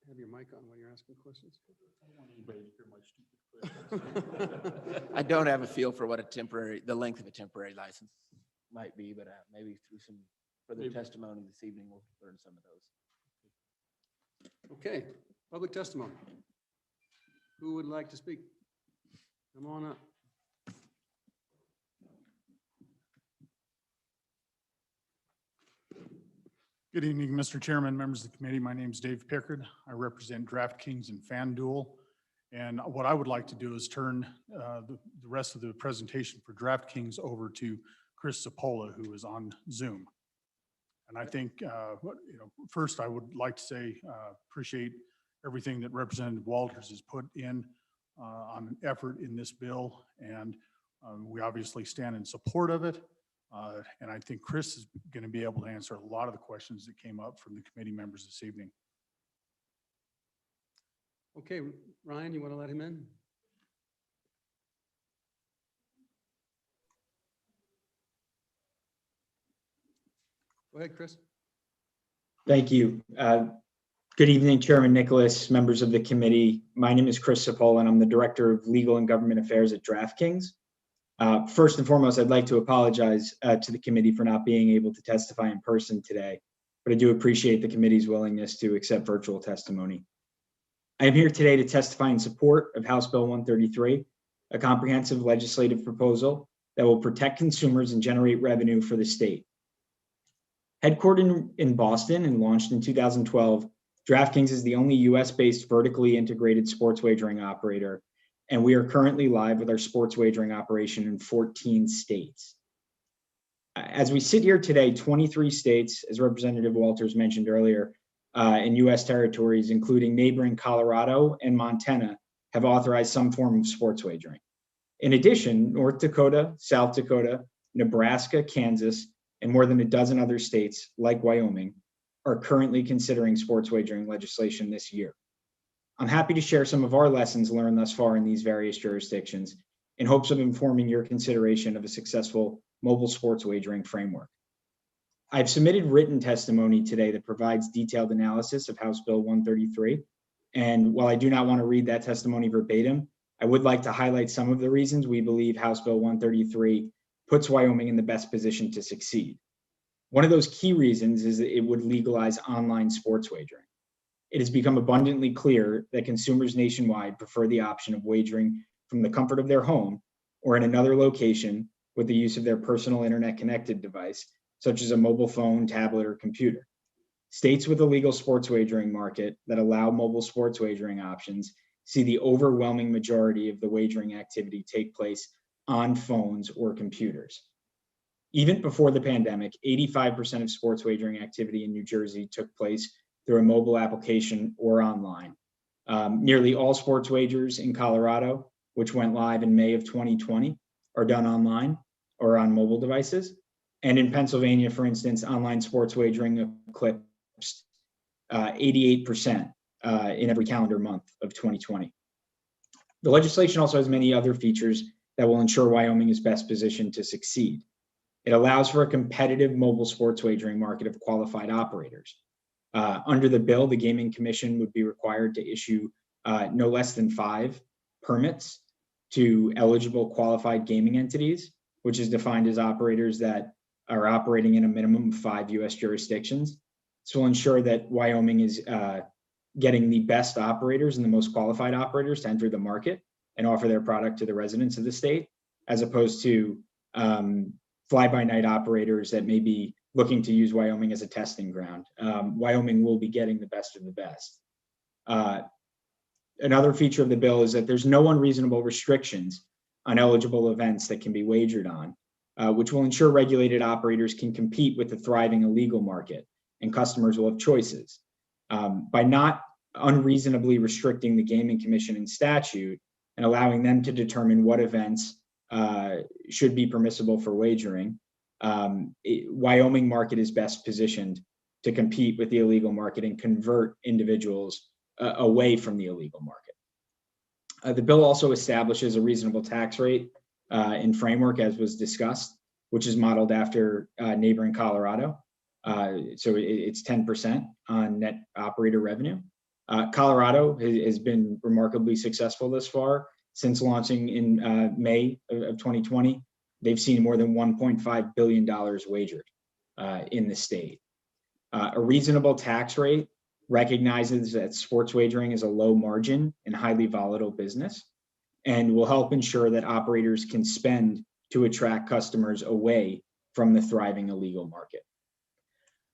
have your mic on when you're asking questions. I don't want anybody to hear my stupid questions. I don't have a feel for what the length of a temporary license might be, but maybe through some further Maybe. testimony this evening, we'll learn some of those. Okay, public testimony. Who would like to speak? Come on up. Good evening, Mr. Chairman, members of the committee. My name is Dave Pickard. I represent DraftKings and FanDuel. And what I would like to do is turn the rest of the presentation for DraftKings over to Chris Sapola, who is on Zoom. And I think, first I would like to say, appreciate everything that Representative Walters has put in on an effort in this bill. And We obviously stand in support of it. And I think Chris is going to be able to answer a lot of the questions that came up from the committee members this evening. Okay, Ryan, you want to let him in? Go ahead, Chris. Thank you. Good evening, Chairman Nicholas, members of the committee. My name is Chris Cipolla, and I'm the Director of Legal and Government Affairs at DraftKings. First and foremost, I'd like to apologize to the committee for not being able to testify in person today, but I do appreciate the committee's willingness to accept virtual testimony. I am here today to testify in support of House Bill 133, a comprehensive legislative proposal that will protect consumers and generate revenue for the state. Headquartered in Boston and launched in 2012, DraftKings is the only US-based vertically integrated sports wagering operator, and we are currently live with our sports wagering operation in 14 states. As we sit here today, 23 states, as Representative Walters mentioned earlier, and US territories, including neighboring Colorado and Montana, have authorized some form of sports wagering. In addition, North Dakota, South Dakota, Nebraska, Kansas, and more than a dozen other states, like Wyoming, are currently considering sports wagering legislation this year. I'm happy to share some of our lessons learned thus far in these various jurisdictions in hopes of informing your consideration of a successful mobile sports wagering framework. I've submitted written testimony today that provides detailed analysis of House Bill 133. And while I do not want to read that testimony verbatim, I would like to highlight some of the reasons we believe House Bill 133 puts Wyoming in the best position to succeed. One of those key reasons is that it would legalize online sports wagering. It has become abundantly clear that consumers nationwide prefer the option of wagering from the comfort of their home or in another location with the use of their personal internet-connected device, such as a mobile phone, tablet, or computer. States with a legal sports wagering market that allow mobile sports wagering options see the overwhelming majority of the wagering activity take place on phones or computers. Even before the pandemic, 85% of sports wagering activity in New Jersey took place through a mobile application or online. Nearly all sports wagers in Colorado, which went live in May of 2020, are done online or on mobile devices. And in Pennsylvania, for instance, online sports wagering eclipsed 88% in every calendar month of 2020. The legislation also has many other features that will ensure Wyoming is best positioned to succeed. It allows for a competitive mobile sports wagering market of qualified operators. Under the bill, the Gaming Commission would be required to issue no less than 5 permits to eligible qualified gaming entities, which is defined as operators that are operating in a minimum of 5 US jurisdictions. This will ensure that Wyoming is getting the best operators and the most qualified operators to enter the market and offer their product to the residents of the state, as opposed to fly-by-night operators that may be looking to use Wyoming as a testing ground. Wyoming will be getting the best of the best. Another feature of the bill is that there's no unreasonable restrictions on eligible events that can be wagered on, which will ensure regulated operators can compete with the thriving illegal market and customers will have choices. By not unreasonably restricting the Gaming Commission in statute and allowing them to determine what events should be permissible for wagering, Wyoming market is best positioned to compete with the illegal market and convert individuals away from the illegal market. The bill also establishes a reasonable tax rate and framework, as was discussed, which is modeled after neighboring Colorado. So it's 10% on net operator revenue. Colorado has been remarkably successful thus far. Since launching in May of 2020, they've seen more than $1.5 billion wagered in the state. A reasonable tax rate recognizes that sports wagering is a low margin and highly volatile business and will help ensure that operators can spend to attract customers away from the thriving illegal market.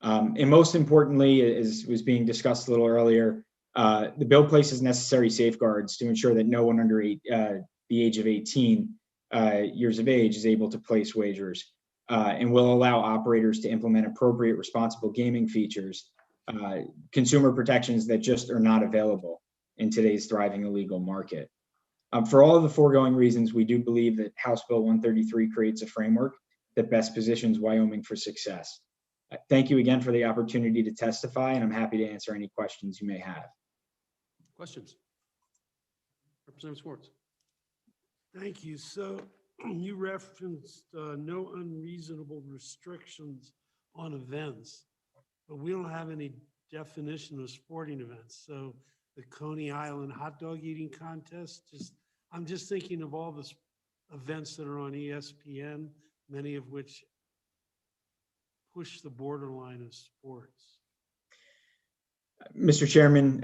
And most importantly, as was being discussed a little earlier, the bill places necessary safeguards to ensure that no one under the age of 18 years of age is able to place wagers and will allow operators to implement appropriate responsible gaming features, consumer protections that just are not available in today's thriving illegal market. For all of the foregoing reasons, we do believe that House Bill 133 creates a framework that best positions Wyoming for success. Thank you again for the opportunity to testify, and I'm happy to answer any questions you may have. Questions? Representative Schwartz. Thank you. So you referenced no unreasonable restrictions on events, but we don't have any definition of sporting events. So the Coney Island hot dog eating contest, I'm just thinking of all the events that are on ESPN, many of which push the borderline of sports. Mr. Chairman,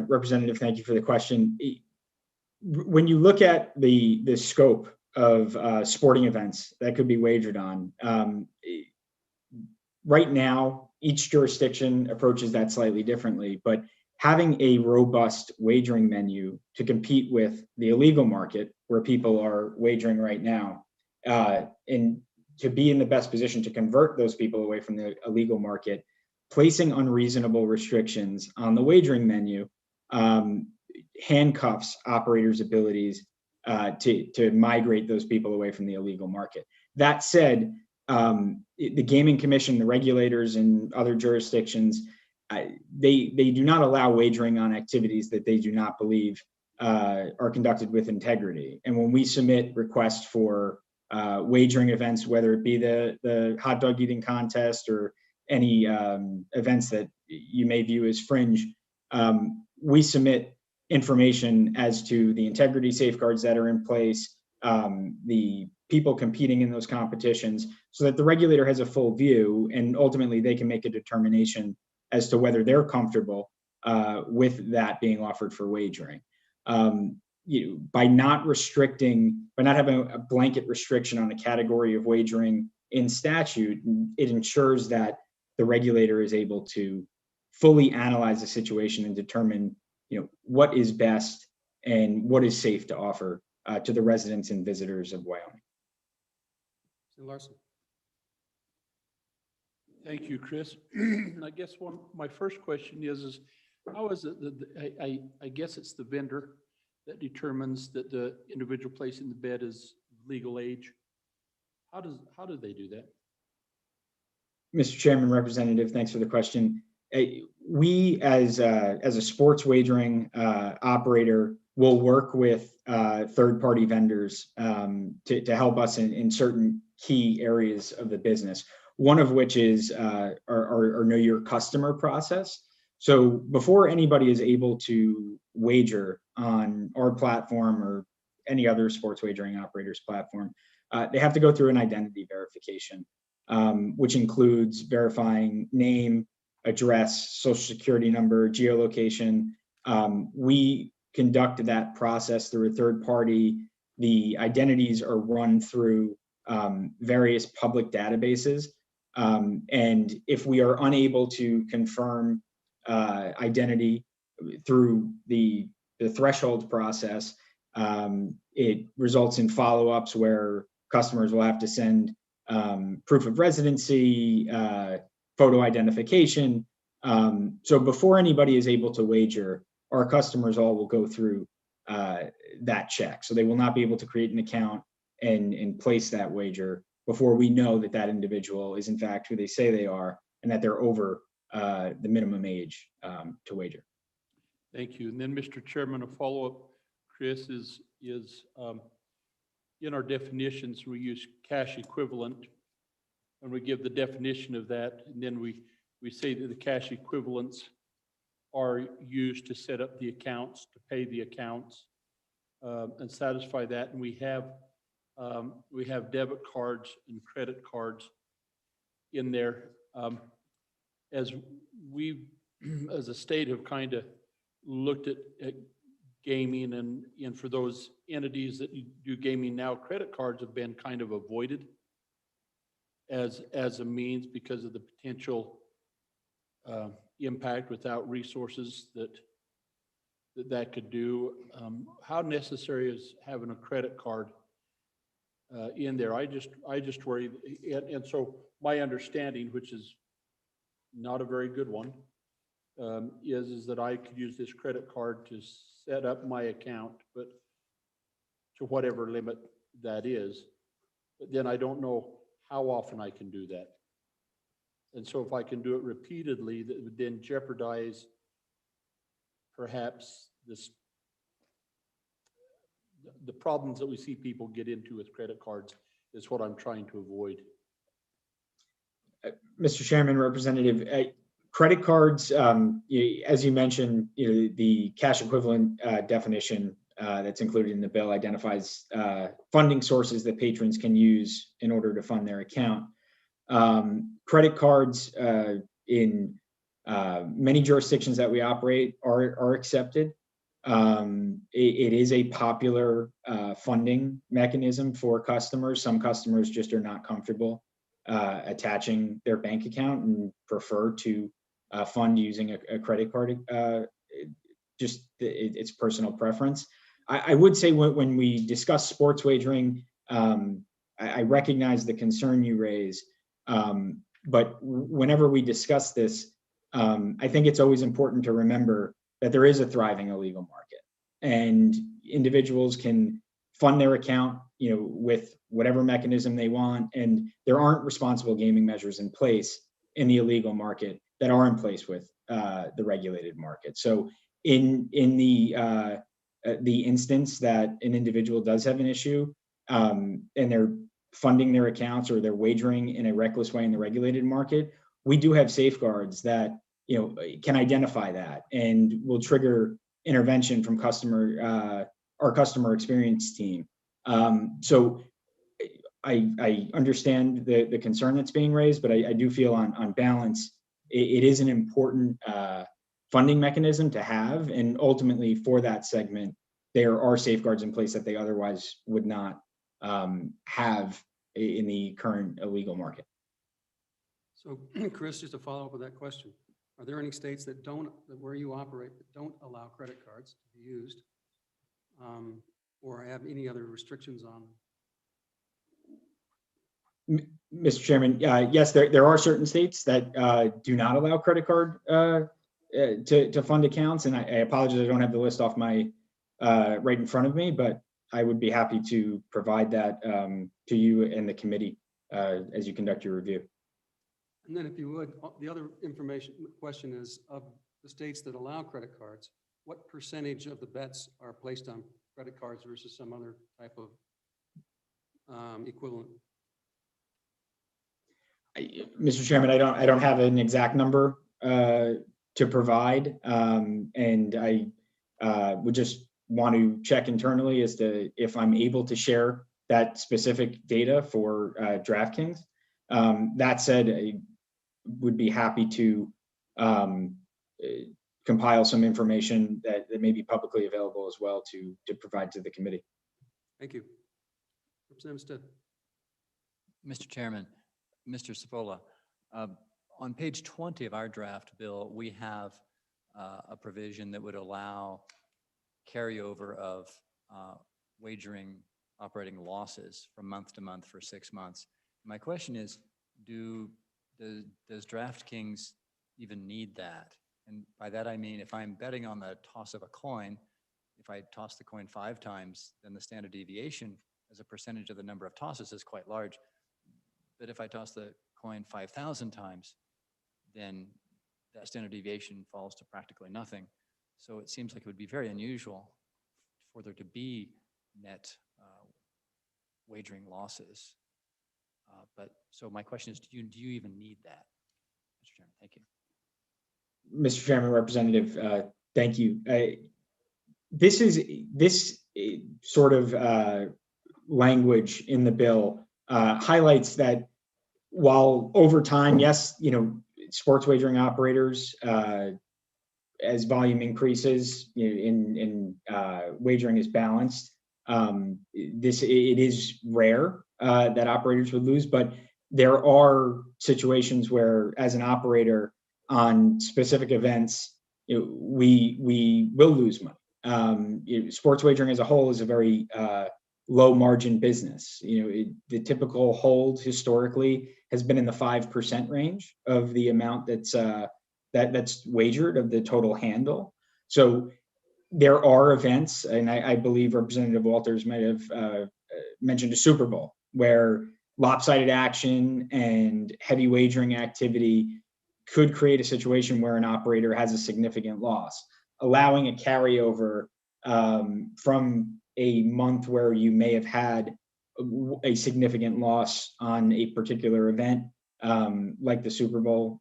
Representative, thank you for the question. When you look at the scope of sporting events that could be wagered on, right now, each jurisdiction approaches that slightly differently, but having a robust wagering menu to compete with the illegal market where people are wagering right now, and to be in the best position to convert those people away from the illegal market, placing unreasonable restrictions on the wagering menu handcuffs operators' abilities to migrate those people away from the illegal market. That said, the Gaming Commission, the regulators in other jurisdictions, they do not allow wagering on activities that they do not believe are conducted with integrity. And when we submit requests for wagering events, whether it be the hot dog eating contest or any events that you may view as fringe, we submit information as to the integrity safeguards that are in place, the people competing in those competitions, so that the regulator has a full view, and ultimately they can make a determination as to whether they're comfortable with that being offered for wagering. By not having a blanket restriction on a category of wagering in statute, it ensures that the regulator is able to fully analyze the situation and determine, what is best and what is safe to offer to the residents and visitors of Wyoming. Mr. Larson. Thank you, Chris. I guess my first question is how is it that I guess it's the vendor that determines that the individual placing the bet is legal age? How do they do that? Mr. Chairman, Representative, thanks for the question. We, as a sports wagering operator, will work with third-party vendors to help us in certain key areas of the business. One of which is our Know Your Customer process. So before anybody is able to wager on our platform or any other sports wagering operator's platform, they have to go through an identity verification, which includes verifying name, address, social security number, geolocation. We conduct that process through a third party. The identities are run through various public databases. And if we are unable to confirm identity through the threshold process, it results in follow-ups where customers will have to send proof of residency, photo identification. So before anybody is able to wager, our customers all will go through that check. So they will not be able to create an account and place that wager before we know that that individual is in fact who they say they are and that they're over the minimum age to wager. Thank you. And then, Mr. Chairman, a follow-up, Chris, is in our definitions, we use cash equivalent, and we give the definition of that, and then we say that the cash equivalents are used to set up the accounts, to pay the accounts, and satisfy that. And we have debit cards and credit cards in there. As we, as a state, have kind of looked at gaming, and for those entities that do gaming now, credit cards have been kind of avoided as a means because of the potential impact without resources that could do. How necessary is having a credit card in there? I just worry, and so my understanding, which is not a very good one, is that I could use this credit card to set up my account, but to whatever limit that is. But then I don't know how often I can do that. And so if I can do it repeatedly, that would then jeopardize perhaps the problems that we see people get into with credit cards is what I'm trying to avoid. Mr. Chairman, Representative, credit cards, as you mentioned, the cash equivalent definition that's included in the bill identifies funding sources that patrons can use in order to fund their account. Credit cards in many jurisdictions that we operate are accepted. It is a popular funding mechanism for customers. Some customers just are not comfortable attaching their bank account and prefer to fund using a credit card. It's personal preference. I would say when we discuss sports wagering, I recognize the concern you raise, but whenever we discuss this, I think it's always important to remember that there is a thriving illegal market, and individuals can fund their account, with whatever mechanism they want, and there aren't responsible gaming measures in place in the illegal market that are in place with the regulated market. So, in the instance that an individual does have an issue, and they're funding their accounts or they're wagering in a reckless way in the regulated market, we do have safeguards that can identify that and will trigger intervention from our customer experience team. So I understand the concern that's being raised, but I do feel on balance, it is an important funding mechanism to have, and ultimately for that segment, there are safeguards in place that they otherwise would not have in the current illegal market. So Chris, just to follow up with that question, are there any states that where you operate, that don't allow credit cards to be used, or have any other restrictions on them? Mr. Chairman, yes, there are certain states that do not allow credit card to fund accounts, and I apologize, I don't have the list off my right in front of me, but I would be happy to provide that to you and the committee as you conduct your review. And then if you would, the other question is, of the states that allow credit cards, what percentage of the bets are placed on credit cards versus some other type of equivalent? Mr. Chairman, I don't have an exact number to provide, and I would just want to check internally as to if I'm able to share that specific data for DraftKings. That said, I would be happy to compile some information that may be publicly available as well to provide to the committee. Thank you. Representative Stitt. Mr. Chairman, Mr. Cipolla, on page 20 of our draft bill, we have a provision that would allow carryover of wagering operating losses from month to month for 6 months. My question is, does DraftKings even need that? And by that I mean, if I'm betting on the toss of a coin, if I toss the coin 5 times, then the standard deviation as a percentage of the number of tosses is quite large. But if I toss the coin 5,000 times, then that standard deviation falls to practically nothing. So it seems like it would be very unusual for there to be net wagering losses. So my question is, do you even need that? Mr. Chairman, thank you. Mr. Chairman, Representative, thank you. This sort of language in the bill highlights that while over time, yes, sports wagering operators, as volume increases in wagering is balanced, it is rare that operators would lose, but there are situations where, as an operator on specific events, we will lose money. Sports wagering as a whole is a very low margin business. The typical hold historically has been in the 5% range of the amount that's wagered of the total handle. So there are events, and I believe Representative Walters might have mentioned a Super Bowl, where lopsided action and heavy wagering activity could create a situation where an operator has a significant loss. Allowing a carryover from a month where you may have had a significant loss on a particular event, like the Super Bowl,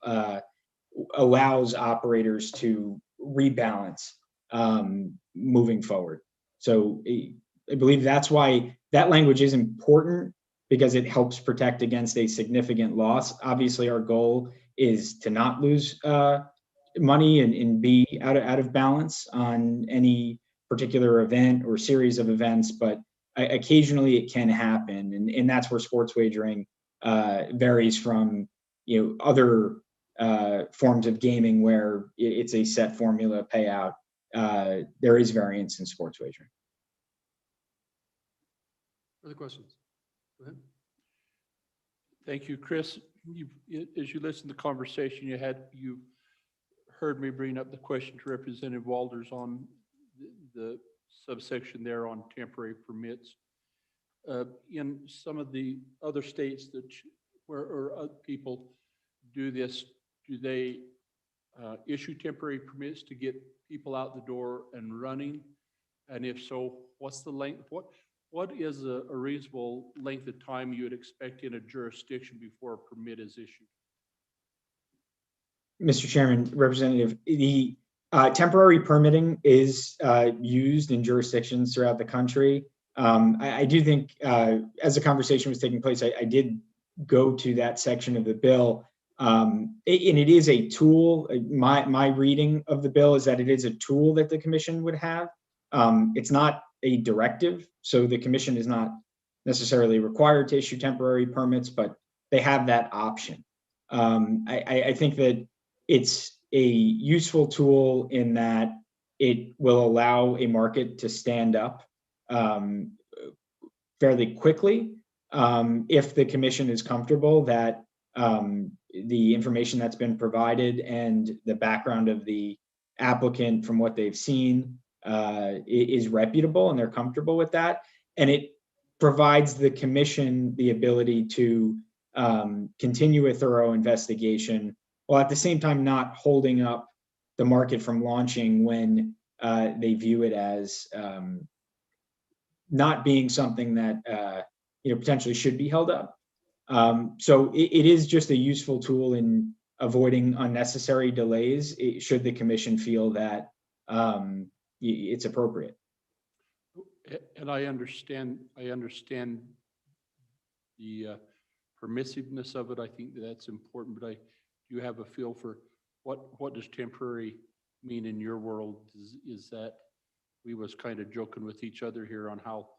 allows operators to rebalance moving forward. So I believe that's why that language is important, because it helps protect against a significant loss. Obviously, our goal is to not lose money and be out of balance on any particular event or series of events, but occasionally it can happen, and that's where sports wagering varies from other forms of gaming where it's a set formula payout. There is variance in sports wagering. Further questions? Go ahead. Thank you, Chris. As you listen to the conversation you heard me bring up the question to Representative Walters on the subsection there on temporary permits. In some of the other states where people do this, do they issue temporary permits to get people out the door and running? And if so, what's the length? What is a reasonable length of time you would expect in a jurisdiction before a permit is issued? Mr. Chairman, Representative, the temporary permitting is used in jurisdictions throughout the country. I do think as the conversation was taking place, I did go to that section of the bill. And it is a tool. My reading of the bill is that it is a tool that the commission would have. It's not a directive, so the commission is not necessarily required to issue temporary permits, but they have that option. I think that it's a useful tool in that it will allow a market to stand up fairly quickly if the commission is comfortable that the information that's been provided and the background of the applicant from what they've seen is reputable and they're comfortable with that. And it provides the commission the ability to continue a thorough investigation while at the same time not holding up the market from launching when they view it as not being something that potentially should be held up. So it is just a useful tool in avoiding unnecessary delays should the commission feel that it's appropriate. And I understand the permissiveness of it. I think that's important, but do you have a feel for what does temporary mean in your world? Is that we was kind of joking with each other here on how,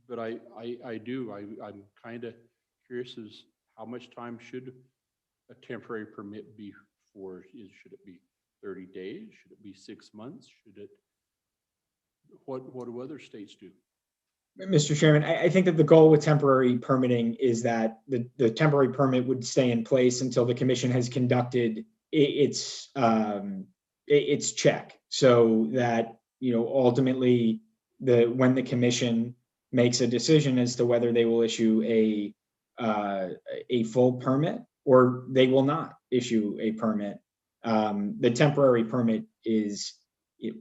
but I'm kind of curious as how much time should a temporary permit be for? Should it be 30 days? Should it be 6 months? What do other states do? Mr. Chairman, I think that the goal with temporary permitting is that the temporary permit would stay in place until the commission has conducted its check, so that ultimately when the commission makes a decision as to whether they will issue a full permit or they will not issue a permit, the temporary permit is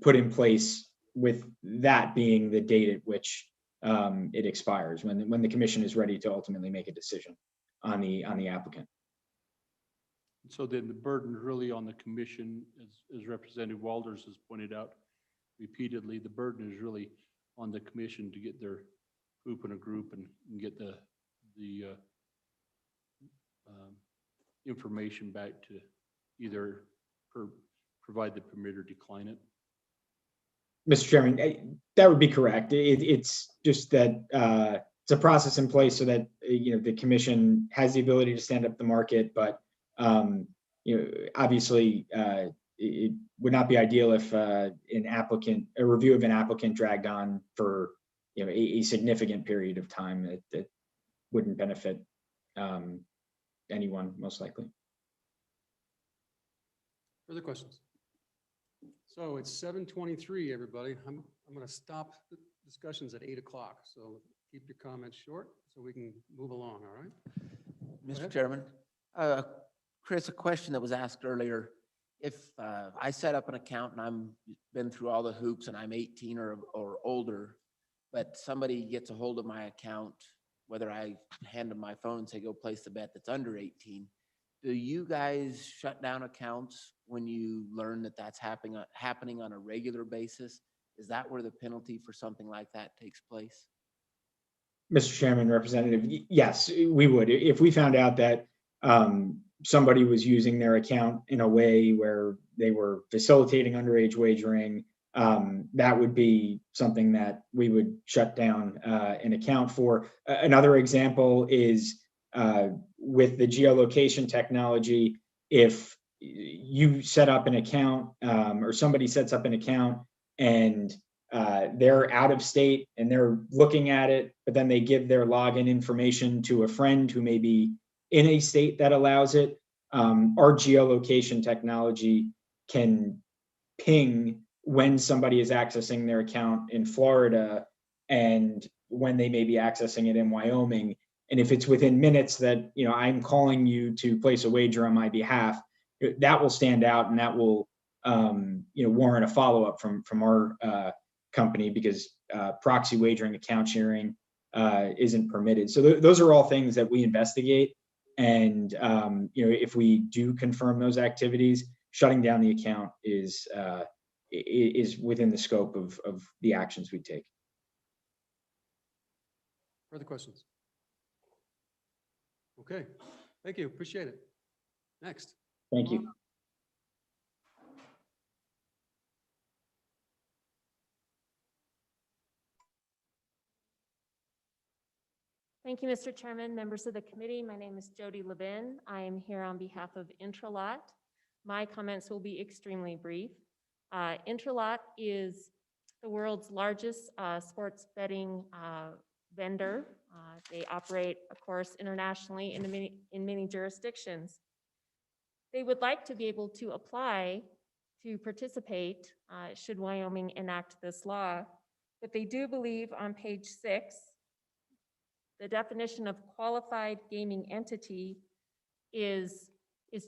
put in place with that being the date at which it expires, when the commission is ready to ultimately make a decision on the applicant. So then the burden is really on the commission, as Representative Walters has pointed out repeatedly, the burden is really on the commission to get their group in a group and get the information back to either provide the permit or decline it. Mr. Chairman, that would be correct. It's just that it's a process in place so that the commission has the ability to stand up the market, but obviously it would not be ideal if a review of an applicant dragged on for a significant period of time that wouldn't benefit anyone, most likely. Further questions? So it's 7:23, everybody. I'm going to stop the discussions at 8 o'clock. So keep your comments short so we can move along, all right? Mr. ahead. Chairman, Chris, a question that was asked earlier. If I set up an account and I'm been through all the hoops and I'm 18 or older, but somebody gets a hold of my account, whether I hand them my phone and say, go place the bet that's under 18, do you guys shut down accounts when you learn that that's happening on a regular basis? Is that where the penalty for something like that takes place? Mr. Chairman, Representative, yes, we would. If we found out that somebody was using their account in a way where they were facilitating underage wagering, that would be something that we would shut down an account for. Another example is with the geolocation technology. If you set up an account or somebody sets up an account and they're out of state and they're looking at it, but then they give their login information to a friend who may be in a state that allows it, our geolocation technology can ping when somebody is accessing their account in Florida and when they may be accessing it in Wyoming. And if it's within minutes that, I'm calling you to place a wager on my behalf, that will stand out and that will, warrant a follow-up from our company, because proxy wagering account sharing isn't permitted. So those are all things that we investigate. And, if we do confirm those activities, shutting down the account is within the scope of the actions we take. Further questions? Okay, thank you. Appreciate it. Next. Thank you. Thank you, Mr. Chairman, members of the committee. My name is Jody Levin. I am here on behalf of Intralot. My comments will be extremely brief. Intralot is the world's largest sports betting vendor. They operate, of course, internationally in many jurisdictions. They would like to be able to apply to participate should Wyoming enact this law, but they do believe on page 6, the definition of qualified gaming entity is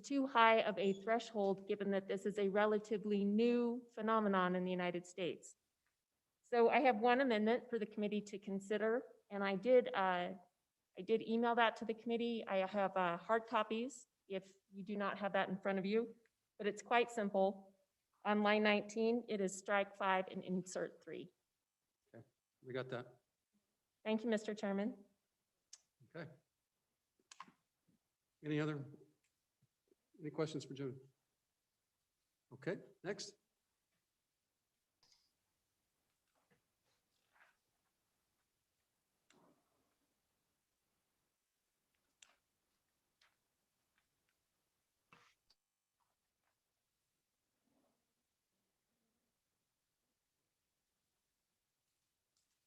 too high of a threshold, given that this is a relatively new phenomenon in the United States. So I have one amendment for the committee to consider, and I did email that to the committee. I have hard copies if you do not have that in front of you, but it's quite simple. On line 19, it is strike 5 and insert 3. Okay, we got that. Thank you, Mr. Chairman. Okay. Any questions for June? Okay, next.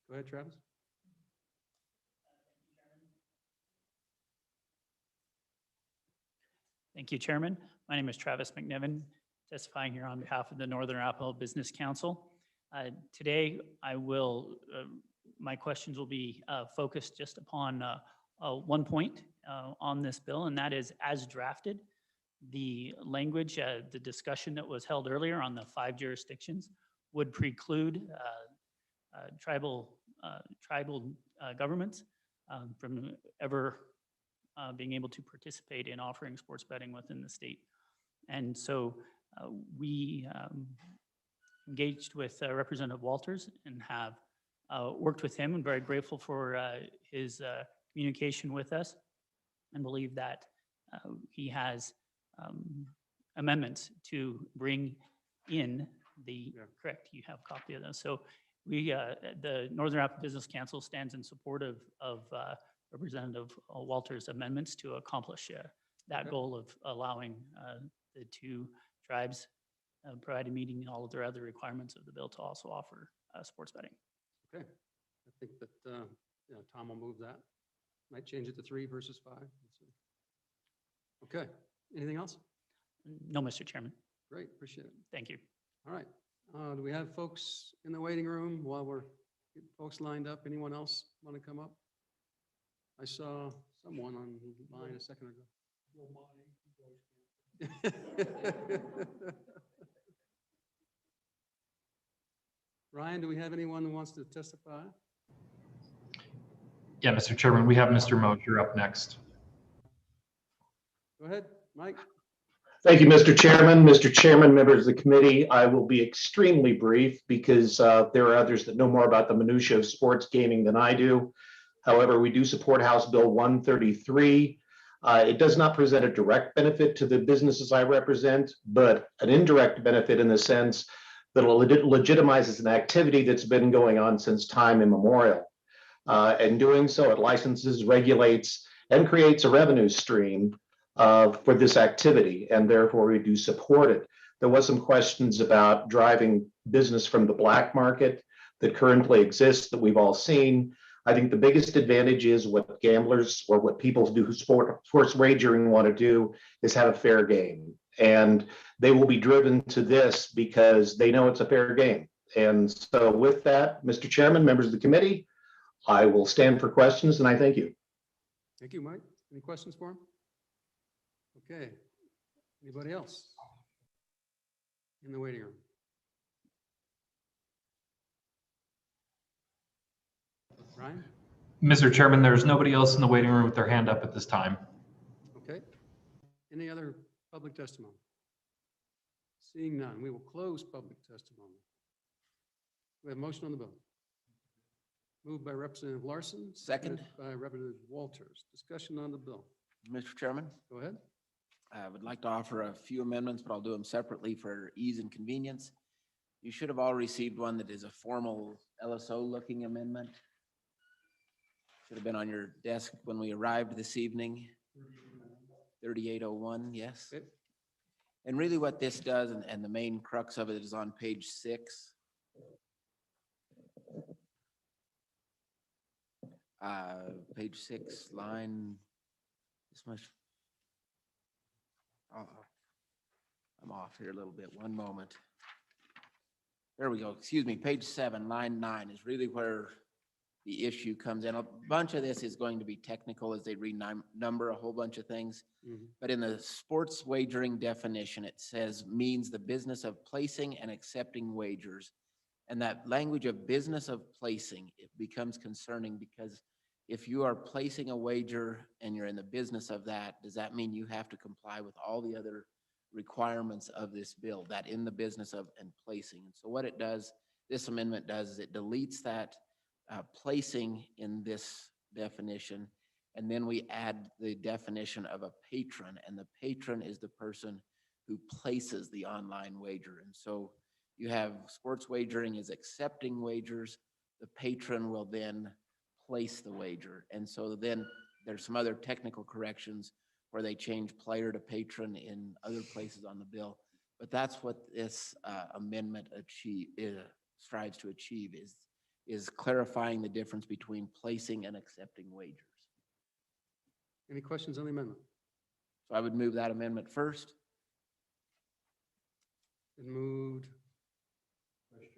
Go ahead, Travis. Thank you, Chairman. My name is Travis McNiven, testifying here on behalf of the Northern Arapahoe Business Council. Today, my questions will be focused just upon one point on this bill, and that is as drafted. The language, the discussion that was held earlier on the 5 jurisdictions would preclude tribal governments from ever being able to participate in offering sports betting within the state. And so we engaged with Representative Walters and have worked with him, and very grateful for his communication with us, and believe that he has amendments to bring in the, correct, you have a copy of those. So we, the Northern Arapahoe Business Council stands in support of Representative Walters' amendments to accomplish that goal of allowing the 2 tribes, provided meeting all of their other requirements of the bill, to also offer sports betting. Okay, I think that Tom will move that. Might change it to 3 versus 5. Okay, anything else? No, Mr. Chairman. Great, appreciate it. Thank you. All right, Do we have folks in the waiting room while we're getting folks lined up? Anyone else want to come up? I saw someone online a second ago. Ryan, do we have anyone who wants to testify? Yeah, Mr. Chairman, we have Mr. Mosher up next. Go ahead, Mike. Thank you, Mr. Chairman. Mr. Chairman, members of the committee, I will be extremely brief because there are others that know more about the minutia of sports gaming than I do. However, we do support House Bill 133. It does not present a direct benefit to the businesses I represent, but an indirect benefit in the sense that it legitimizes an activity that's been going on since time immemorial. And doing so, it licenses, regulates, and creates a revenue stream for this activity, and therefore we do support it. There was some questions about driving business from the black market that currently exists that we've all seen. I think the biggest advantage is what gamblers or what people do sports wagering want to do is have a fair game. And they will be driven to this because they know it's a fair game. And so with that, Mr. Chairman, members of the committee, I will stand for questions and I thank you. Thank you, Mike. Any questions for him? Okay. Anybody else in the waiting room? Ryan? Mr. Chairman, there's nobody else in the waiting room with their hand up at this time. Okay. Any other public testimony? Seeing none, we will close public testimony. We have a motion on the bill. Moved by Representative Larson. Second. By Representative Walters. Discussion on the bill. Mr. Chairman, Go ahead. I would like to offer a few amendments, but I'll do them separately for ease and convenience. You should have all received one that is a formal LSO-looking amendment. Should have been on your desk when we arrived this evening. 3801, yes. Okay. And really what this does, and the main crux of it is on page 6. Page 6, line, this much. Oh, I'm off here a little bit. One moment. There we go. Excuse me. Page 7, line 9 is really where the issue comes in. A bunch of this is going to be technical as they renumber a whole bunch of things. Mhm. But in the sports wagering definition, it says means the business of placing and accepting wagers. And that language of business of placing, it becomes concerning because if you are placing a wager and you're in the business of that, does that mean you have to comply with all the other requirements of this bill, that in the business of and placing? And so what it does, this amendment does, is it deletes that placing in this definition, and then we add the definition of a patron, and the patron is the person who places the online wager. And so you have sports wagering is accepting wagers, the patron will then place the wager. And so then there's some other technical corrections where they change player to patron in other places on the bill. But that's what this amendment strives to achieve is clarifying the difference between placing and accepting wagers. Any questions on the amendment? So I would move that amendment first. Been moved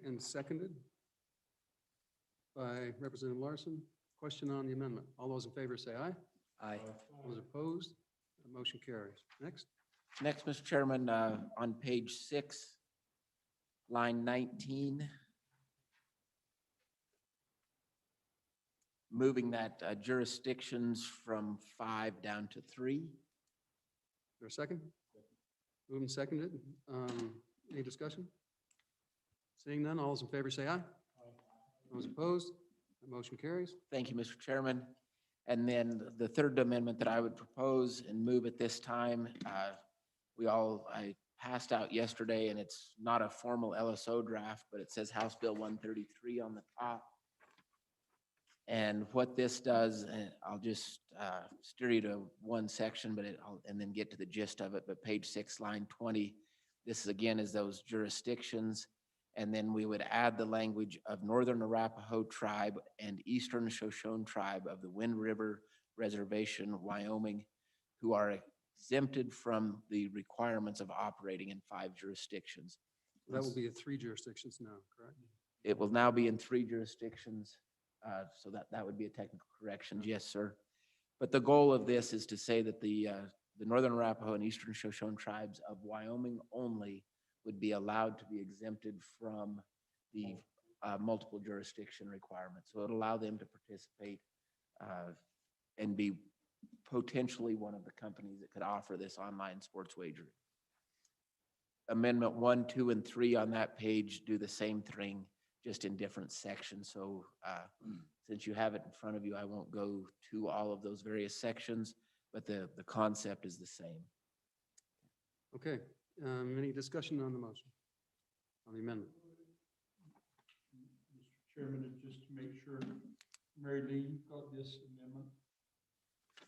and seconded by Representative Larson. Question on the amendment. All those in favor say aye. Aye. Those opposed, the motion carries. Next. Next, Mr. Chairman, on page 6, line 19, moving that jurisdictions from 5 down to 3. Is there a second? Moved and seconded. Any discussion? Seeing none, all those in favor say aye. Those opposed, the motion carries. Thank you, Mr. Chairman. And then the third amendment that I would propose and move at this time, I passed out yesterday, and it's not a formal LSO draft, but it says House Bill 133 on the top. And what this does, and I'll just steer you to one section, and then get to the gist of it. But page 6, line 20, this again is those jurisdictions. And then we would add the language of Northern Arapaho Tribe and Eastern Shoshone Tribe of the Wind River Reservation, Wyoming, who are exempted from the requirements of operating in 5 jurisdictions. That will be at 3 jurisdictions now, correct? It will now be in 3 jurisdictions. So that would be a technical correction. Yes, sir. But the goal of this is to say that the Northern Arapaho and Eastern Shoshone tribes of Wyoming only would be allowed to be exempted from the multiple jurisdiction requirement. So it'll allow them to participate and be potentially one of the companies that could offer this online sports wagering. Amendment 1, 2, and 3 on that page do the same thing, just in different sections. So since you have it in front of you, I won't go to all of those various sections, but the concept is the same. Okay, any discussion on the motion? On the amendment? Mr. Chairman, and just to make sure, Mary Lee, you've got this amendment.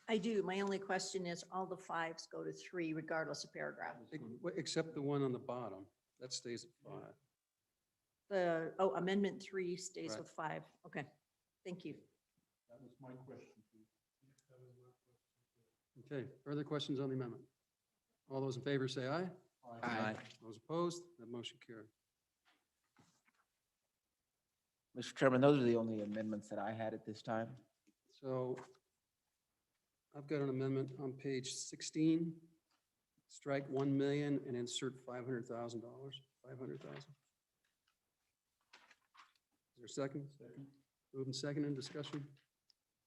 I do. My only question is all the 5s go to 3 regardless of paragraph. Except the one on the bottom, that stays at 5. Amendment 3 stays Right. with 5. Okay, thank you. That was my question too. Okay, further questions on the amendment? All those in favor say aye. Aye. Those opposed, that motion carried. Mr. Chairman, those are the only amendments that I had at this time. So I've got an amendment on page 16. Strike 1 million and insert $500,000, 500,000. Is there a second? Second. Moving second in discussion.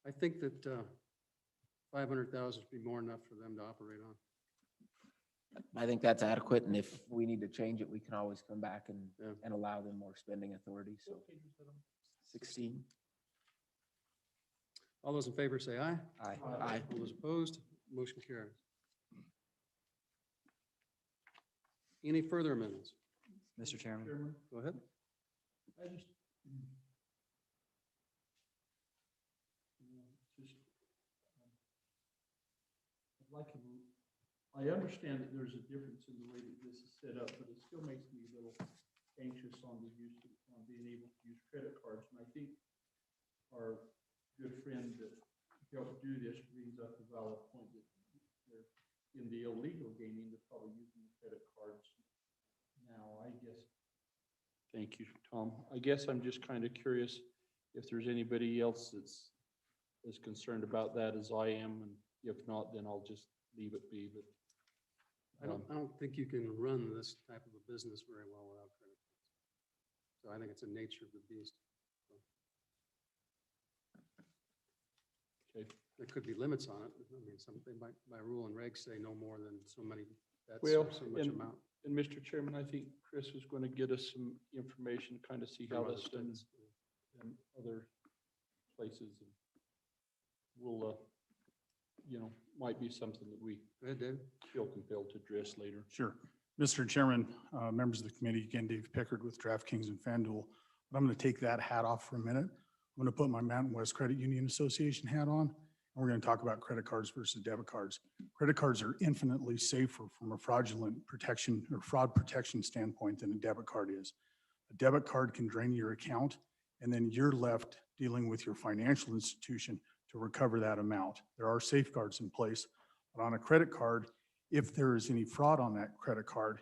I think that 500,000 would be more enough for them to operate on. I think that's adequate, and if we need to change it, we can always come back and Yeah. allow them more spending authority. So 16. All those in favor say aye. Aye. Aye. All those opposed, motion carries. Any further amendments? Mr. Chairman, Chairman, Go ahead. I just. I'd like to, I understand that there's a difference in the way that this is set up, but it still makes me a little anxious on the use of, on being able to use credit cards. And I think our good friend that helped do this brings up a valid point that they're in the illegal gaming, they're probably using the credit cards now, I guess. Thank you, Tom. I guess I'm just kind of curious if there's anybody else that's as concerned about that as I am, and if not, then I'll just leave it be, but. I don't think you can run this type of a business very well without credit cards. So I think it's the nature of the beast. Okay. There could be limits on it. I mean, something by rule and regs say no more than so many bets Well, or so much amount. And Mr. Chairman, I think Chris is going to get us some information, kind of see how From other that's done states. in other places. And we'll, might be something that we Go ahead, David. feel compelled to address later. Sure. Mr. Chairman, members of the committee, again, Dave Pickard with DraftKings and FanDuel. But I'm going to take that hat off for a minute. I'm going to put my Mountain West Credit Union Association hat on, and we're going to talk about credit cards versus debit cards. Credit cards are infinitely safer from a fraudulent protection or fraud protection standpoint than a debit card is. A debit card can drain your account, and then you're left dealing with your financial institution to recover that amount. There are safeguards in place, but on a credit card, if there is any fraud on that credit card,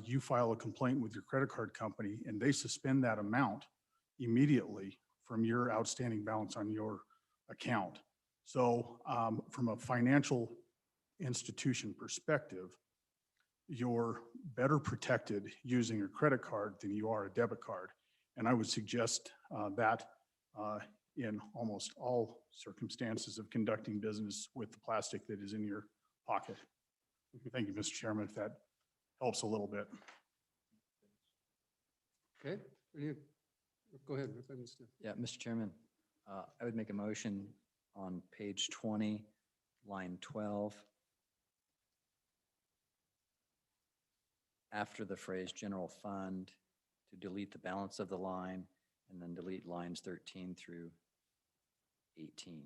you file a complaint with your credit card company and they suspend that amount immediately from your outstanding balance on your account. So from a financial institution perspective, you're better protected using a credit card than you are a debit card. And I would suggest that in almost all circumstances of conducting business with the plastic that is in your pocket. Thank you, Mr. Chairman, if that helps a little bit. Okay. Go ahead. Representative Smith. yeah, Mr. Chairman, I would make a motion on page 20, line 12. After the phrase general fund, to delete the balance of the line and then delete lines 13 through 18.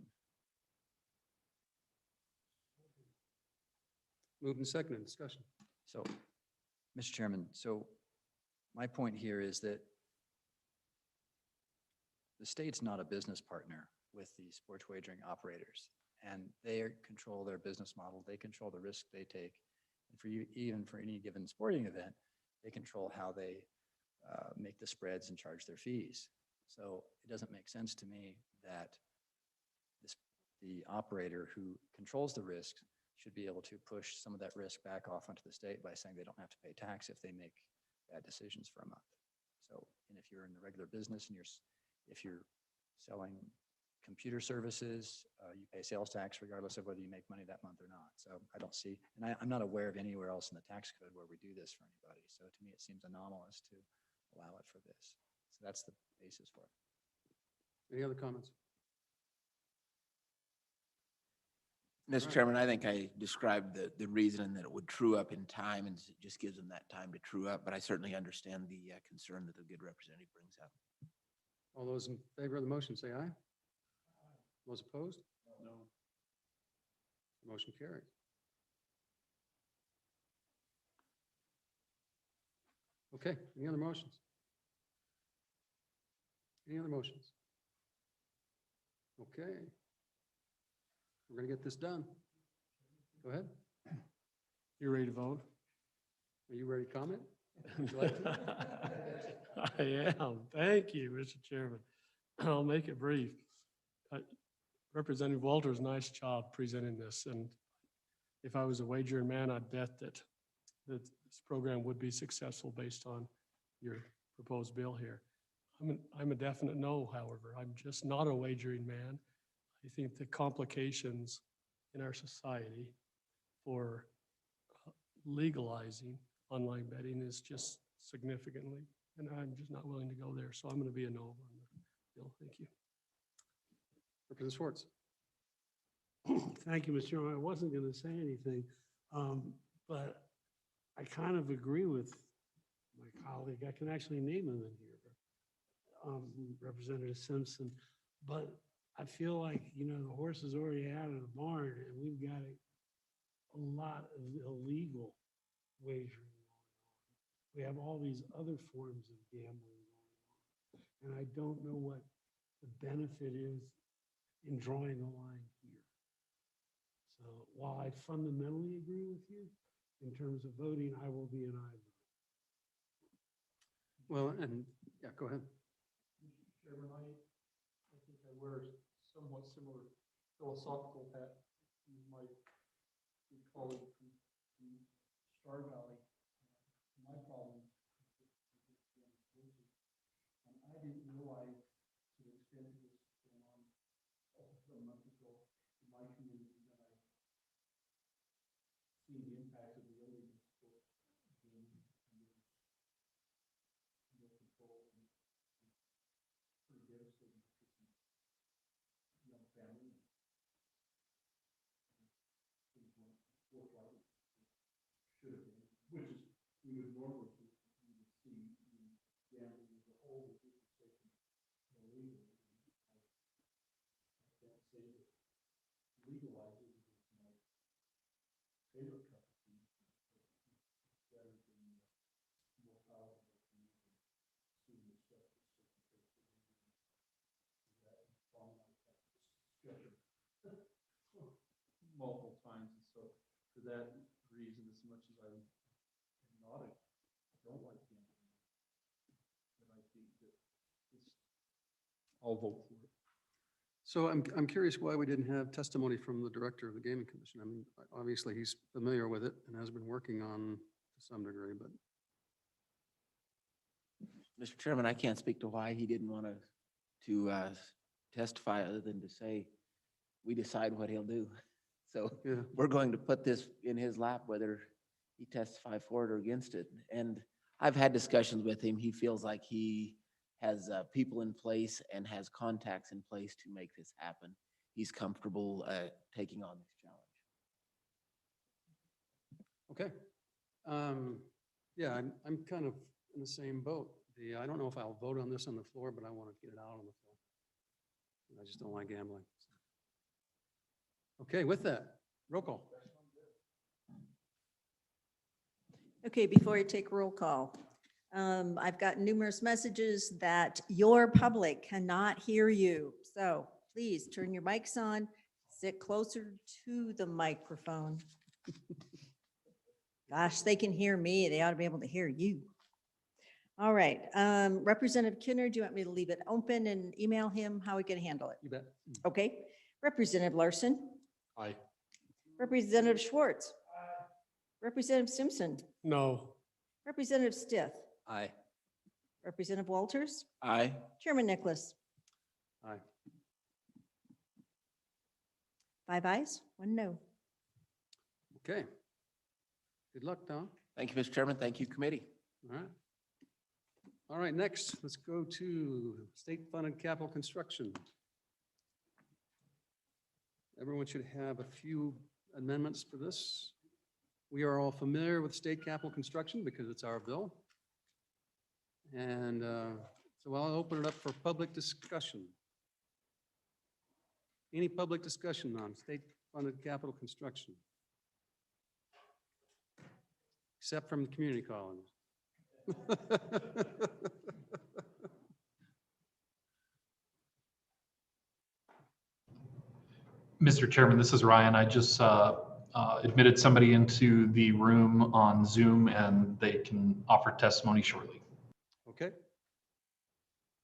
Moved and seconded. Discussion. So, Mr. Chairman, so my point here is that the state's not a business partner with the sports wagering operators, and they control their business model. They control the risk they take. And for you, even for any given sporting event, They control how they make the spreads and charge their fees. So it doesn't make sense to me that the operator who controls the risk should be able to push some of that risk back off onto the state by saying they don't have to pay tax if they make bad decisions for a month. So, and if you're in the regular business and if you're selling computer services, you pay sales tax regardless of whether you make money that month or not. So I don't see, and I'm not aware of anywhere else in the tax code where we do this for anybody. So to me, it seems anomalous to allow it for this. So that's the basis for it. Any other comments? Mr. Right. Chairman, I think I described the reason that it would true up in time and it just gives them that time to true up, but I certainly understand the concern that the good representative brings up. All those in favor of the motion, say aye. Those opposed? No. Motion carried. Okay, any other motions? Any other motions? Okay. We're gonna get this done. Go ahead. You ready to vote? Are you ready to comment? Would you like to? I am. Thank you, Mr. Chairman. I'll make it brief. Representative Walters, nice job presenting this. And if I was a wagering man, I'd bet that this program would be successful based on your proposed bill here. I'm a definite no, however. I'm just not a wagering man. I think the complications in our society for legalizing online betting is just significantly, and I'm just not willing to go there. So I'm going to be a no on the bill. Thank you. Representative Schwartz. Thank you, Mr. Chairman. I wasn't going to say anything, but I kind of agree with my colleague. I can actually name him in here, Representative Simpson. But I feel like, the horse is already out of the barn and we've got a lot of illegal wagering going on. We have all these other forms of gambling going on. And I don't know what the benefit is in drawing a line here. So while I fundamentally agree with you in terms of voting, I will be an aye vote. Well, and, yeah, go ahead. Chairman, I think I wear a somewhat similar philosophical hat to my good colleague from Star Valley. My problem and I didn't realize to the extent it was going on a month ago in my community that I seen the impact of the illegal sport being no control and pretty devastating for some young family. Things weren't forthright. Should have been, which is we would normally see gambling as a whole, which is taken illegal. I can't say that legalizing is my favorite cup of tea. It's better than more palatable to me than seeing the stuff that's taking place. That long discussion multiple times, and so for that reason, as much as I'm not I don't like gambling, but I think that I'll vote for it. So I'm curious why we didn't have testimony from the director of the Gaming Commission. I mean, obviously he's familiar with it and has been working on to some degree, but Mr. Chairman, I can't speak to why he didn't want to testify other than to say, we decide what he'll do. So yeah. we're going to put this in his lap, whether he testify for it or against it. And I've had discussions with him. He feels like he has people in place and has contacts in place to make this happen. He's comfortable taking on this challenge. Okay. Yeah, I'm kind of in the same boat. I don't know if I'll vote on this on the floor, but I want to get it out on the floor. I just don't like gambling. Okay, with that, roll call. Okay, before I take roll call, I've got numerous messages that your public cannot hear you. So please turn your mics on, sit closer to the microphone. Gosh, they can hear me. They ought to be able to hear you. All right. Representative Kinner, do you want me to leave it open and email him how we can handle it? You bet. Okay. Representative Larson, Aye. Representative Schwartz, Representative Simpson, No. Representative Stith, Aye. Representative Walters, Aye. Chairman Nicholas. Aye. 5 ayes, 1 no. Okay. Good luck, Tom. Thank you, Mr. Chairman. Thank you, committee. All right. All right, next, let's go to state-funded capital construction. Everyone should have a few amendments for this. We are all familiar with state capital construction because it's our bill. And so I'll open it up for public discussion. Any public discussion on state-funded capital construction? Except from the community college. Mr. Chairman, this is Ryan. I just admitted somebody into the room on Zoom and they can offer testimony shortly. Okay,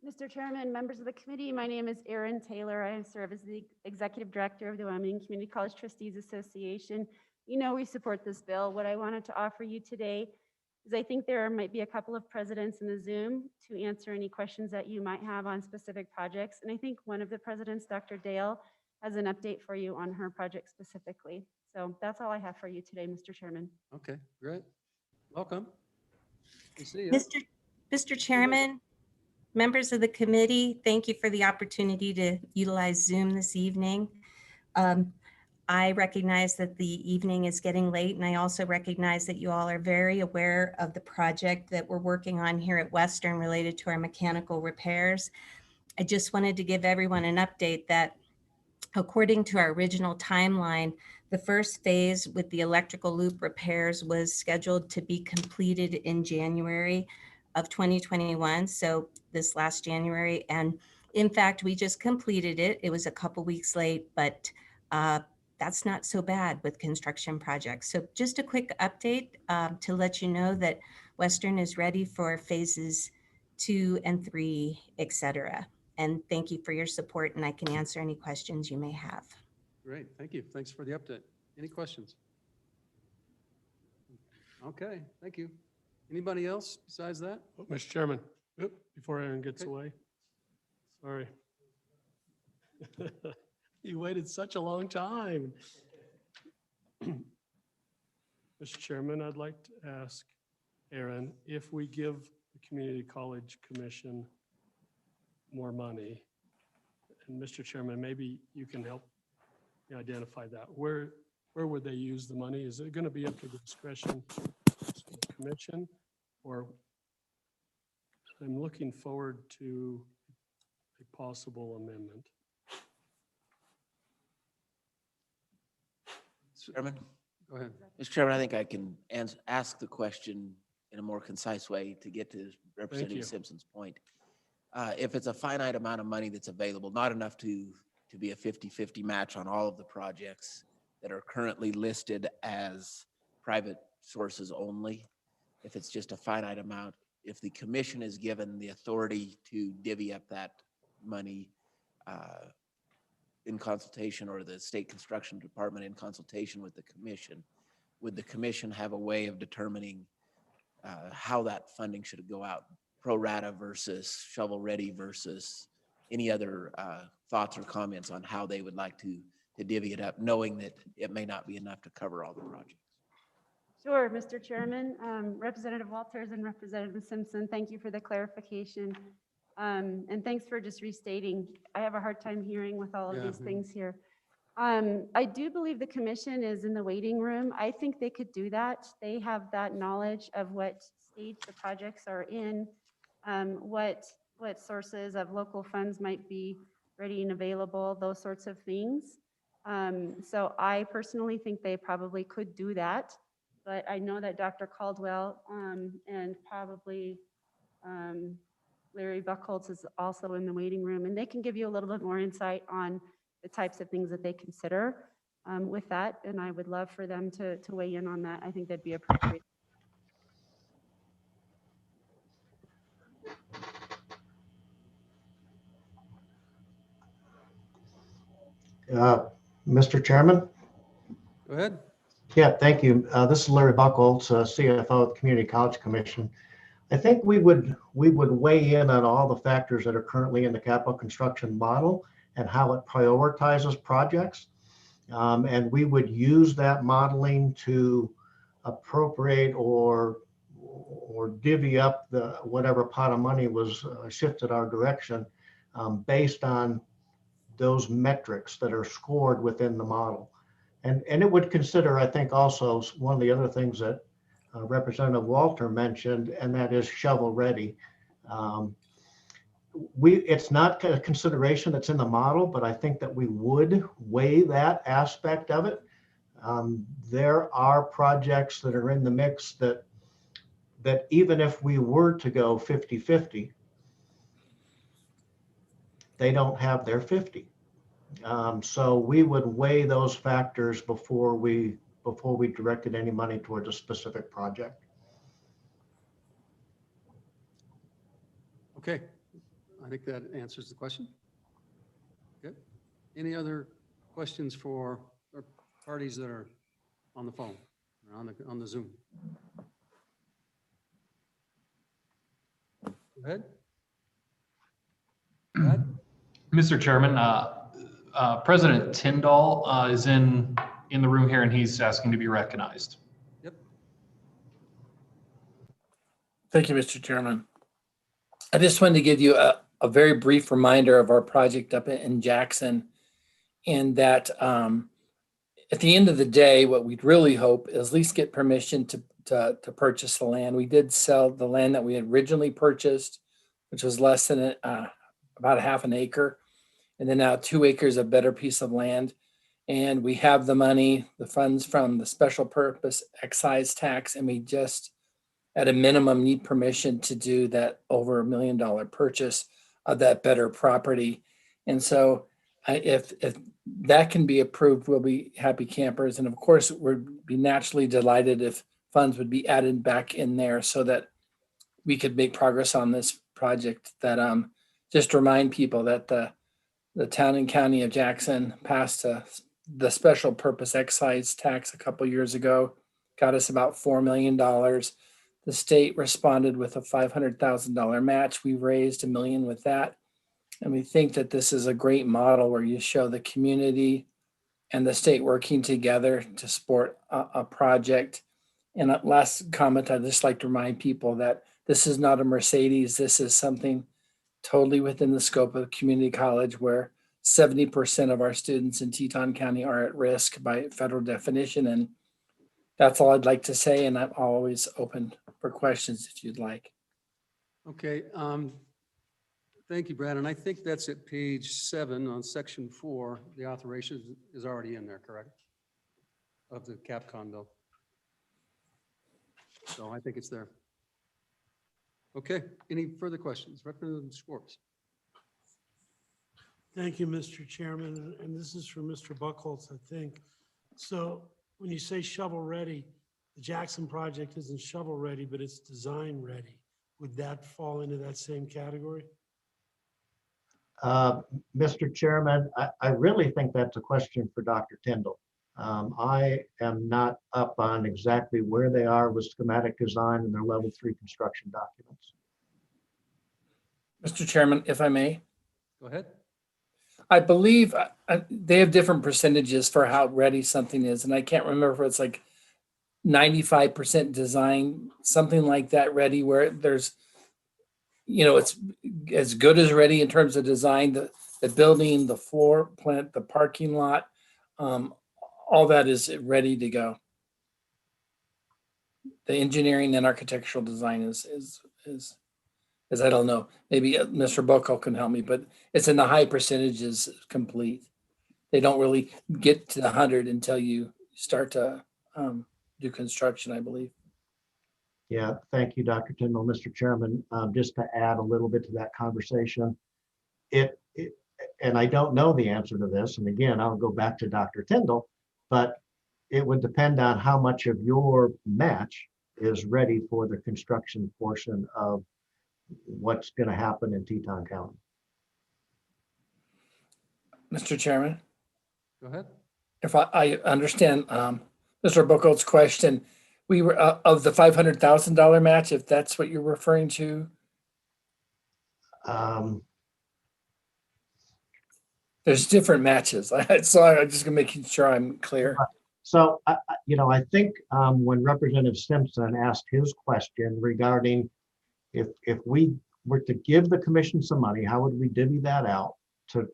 Mr. Chairman, members of the committee, my name is Erin Taylor. I serve as the Executive Director of the Wyoming Community College Trustees Association. You know we support this bill. What I wanted to offer you today is I think there might be a couple of presidents in the Zoom to answer any questions that you might have on specific projects. And I think one of the presidents, Dr. Dale, has an update for you on her project specifically. So that's all I have for you today, Mr. Chairman. okay, great. Welcome. Good to see you. Mr. Chairman, members of the committee, thank you for the opportunity to utilize Zoom this evening. I recognize that the evening is getting late, and I also recognize that you all are very aware of the project that we're working on here at Western related to our mechanical repairs. I just wanted to give everyone an update that according to our original timeline, the first phase with the electrical loop repairs was scheduled to be completed in January of 2021, so this last January. And in fact, we just completed it. It was a couple weeks late, but that's not so bad with construction projects. So just a quick update to let you know that Western is ready for phases 2 and 3, et cetera. And thank you for your support, and I can answer any questions you may have. Great, thank you. Thanks for the update. Any questions? Okay, thank you. Anybody else besides that? Oh, Mr. Chairman, before Aaron gets away, sorry. You waited such a long time. Mr. Chairman, I'd like to ask Aaron, if we give the Community College Commission more money, and Mr. Chairman, maybe you can help me identify that. Where would they use the money? Is it going to be up to the discretion of the commission, or I'm looking forward to a possible amendment? Chairman? Go ahead. Mr. Chairman, I think I can ask the question in a more concise way to get to Representative Simpson's point. If it's a finite amount of money that's available, not enough to be a 50-50 match on all of the projects that are currently listed as private sources only, if it's just a finite amount, if the commission is given the authority to divvy up that money in consultation, or the state construction department in consultation with the commission, would the commission have a way of determining how that funding should go out, pro rata versus shovel ready versus any other thoughts or comments on how they would like to divvy it up, knowing that it may not be enough to cover all the projects? Sure, Mr. Chairman. Representative Walters and Representative Simpson, thank you for the clarification. And thanks for just restating. I have a hard time hearing with all of these things here. I do believe the commission is in the waiting room. I think they could do that. They have that knowledge of what stage the projects are in, what sources of local funds might be ready and available, those sorts of things. So I personally think they probably could do that, but I know that Dr. Caldwell and probably Larry Buckholz is also in the waiting room, and they can give you a little bit more insight on the types of things that they consider. with that, and I would love for them to weigh in on that. I think that'd be appropriate. Mr. Chairman? Go ahead. Yeah, thank you. This is Larry Buckholz, CFO of the Community College Commission. I think we would weigh in on all the factors that are currently in the capital construction model and how it prioritizes projects. And we would use that modeling to appropriate or divvy up the whatever pot of money was shifted our direction based on those metrics that are scored within the model. And it would consider, I think, also one of the other things that Representative Walter mentioned, and that is shovel ready. It's not a consideration that's in the model, but I think that we would weigh that aspect of it. There are projects that are in the mix that even if we were to go 50-50, they don't have their 50. So we would weigh those factors before we directed any money towards a specific project. Okay, I think that answers the question. Good. Any other questions for our parties that are on the phone or on the Zoom? Go ahead. Brad? Mr. Chairman, President Tyndall is in the room here, and he's asking to be recognized. Yep. Thank you, Mr. Chairman. I just wanted to give you a very brief reminder of our project up in Jackson, and that at the end of the day, what we'd really hope is at least get permission to purchase the land. We did sell the land that we had originally purchased, which was less than about a half an acre, and then now 2 acres of better piece of land. And we have the money, the funds from the special purpose excise tax, and we just at a minimum need permission to do that over $1 million purchase of that better property. And so if that can be approved, we'll be happy campers. And of course, we'd be naturally delighted if funds would be added back in there so that we could make progress on this project. That just to remind people that the town and county of Jackson passed the special purpose excise tax a couple years ago, got us about $4 million. The state responded with a $500,000 match. We raised $1 million with that. And we think that this is a great model where you show the community and the state working together to support a project. And last comment, I'd just like to remind people that this is not a Mercedes. This is something totally within the scope of community college, where 70% of our students in Teton County are at risk by federal definition. And that's all I'd like to say. And I'm always open for questions if you'd like. Okay. Thank you, Brad. And I think that's at page 7 on section 4. The authorization is already in there, correct? Of the CapCon bill. So I think it's there. Okay. Any further questions? Representative Schwartz. Thank you, Mr. Chairman. And this is for Mr. Buckholz, I think. So when you say shovel ready, the Jackson project isn't shovel ready, but it's design ready. Would that fall into that same category? Mr. Chairman, I really think that's a question for Dr. Tyndall. I am not up on exactly where they are with schematic design and their level 3 construction documents. Mr. Chairman, if I may. Go ahead. I believe they have different percentages for how ready something is. And I can't remember if it's like 95% design, something like that ready, where there's, it's as good as ready in terms of design, the building, the floor plant, the parking lot, all that is ready to go. The engineering and architectural design is I don't know, maybe Mr. Buckle can help me, but it's in the high percentages complete. They don't really get to 100 until you start to do construction, I believe. Yeah, thank you, Dr. Tyndall. Mr. Chairman, just to add a little bit to that conversation, and I don't know the answer to this, and again, I'll go back to Dr. Tyndall. but it would depend on how much of your match is ready for the construction portion of what's going to happen in Teton County. Mr. Chairman, Go ahead. if I understand Mr. Buchholz's question, we were of the $500,000 match, if that's what you're referring to. There's different matches. So I'm just making sure I'm clear. So, I think when Representative Simpson asked his question regarding if we were to give the commission some money, how would we divvy that out to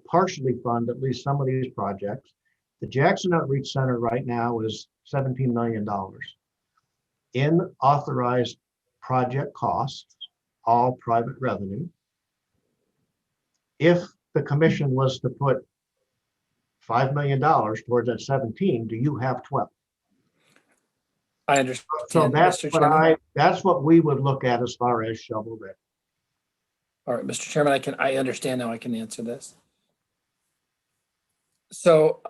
partially fund at least some of these projects? The Jackson Outreach Center right now is $17 million in authorized project costs, all private revenue. If the commission was to put $5 million towards that 17, do you have 12? I understand. So that's Mr. what Chairman. that's what we would look at as far as shovel ready. All right, Mr. Chairman, I understand now. I can answer this. So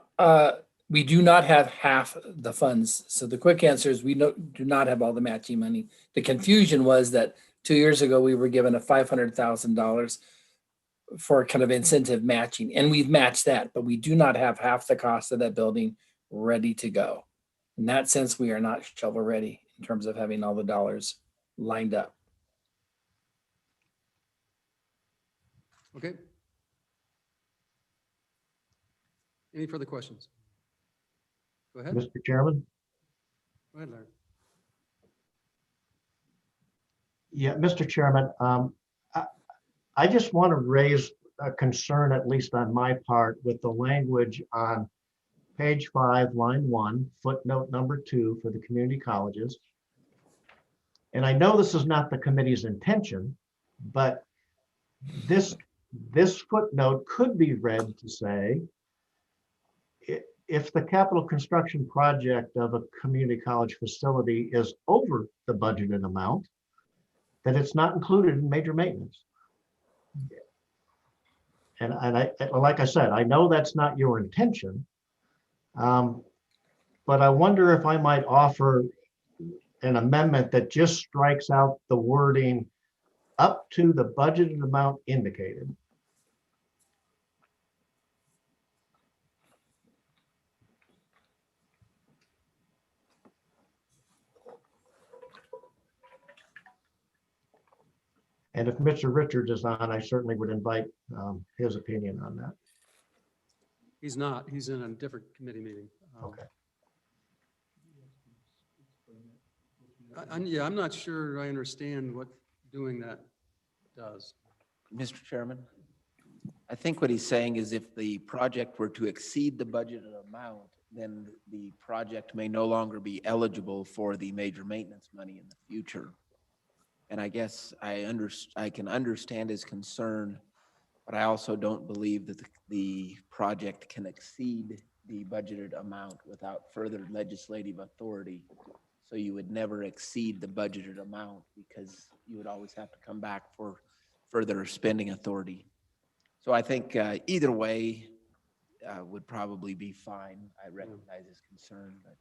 we do not have half the funds. So the quick answer is we do not have all the matching money. The confusion was that 2 years ago, we were given a $500,000 for kind of incentive matching, and we've matched that, but we do not have half the cost of that building ready to go. In that sense, we are not shovel ready in terms of having all the dollars lined up. Okay. Any further questions? Go ahead. Mr. Chairman? Go ahead, Larry. Yeah, Mr. Chairman, I just want to raise a concern, at least on my part, with the language on page 5, line 1, footnote number 2 for the community colleges. And I know this is not the committee's intention, but this footnote could be read to say, if the capital construction project of a community college facility is over the budgeted amount, that it's not included in major maintenance. And I, like I said, I know that's not your intention, but I wonder if I might offer an amendment that just strikes out the wording up to the budgeted amount indicated. And if Mr. Richards is on, I certainly would invite his opinion on that. He's not. He's in a different committee meeting. Okay. Yeah, I'm not sure I understand what doing that does. Mr. Chairman, I think what he's saying is if the project were to exceed the budgeted amount, then the project may no longer be eligible for the major maintenance money in the future. And I guess I can understand his concern, but I also don't believe that the project can exceed the budgeted amount without further legislative authority. So you would never exceed the budgeted amount because you would always have to come back for further spending authority. So I think either way would probably be fine. I recognize his concern, but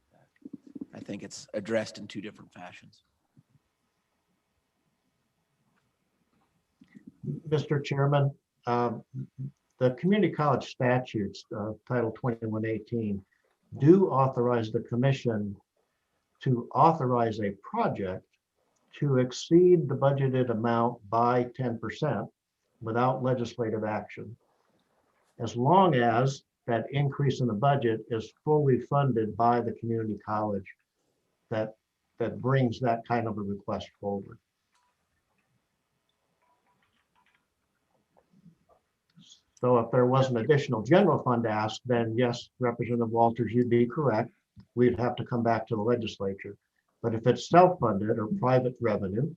I think it's addressed in two different fashions. Mr. Chairman, the community college statutes, Title 2118, do authorize the commission to authorize a project to exceed the budgeted amount by 10% without legislative action, as long as that increase in the budget is fully funded by the community college that brings that kind of a request forward. So if there was an additional general fund asked, then yes, Representative Walters, you'd be correct. We'd have to come back to the legislature. But if it's self-funded or private revenue,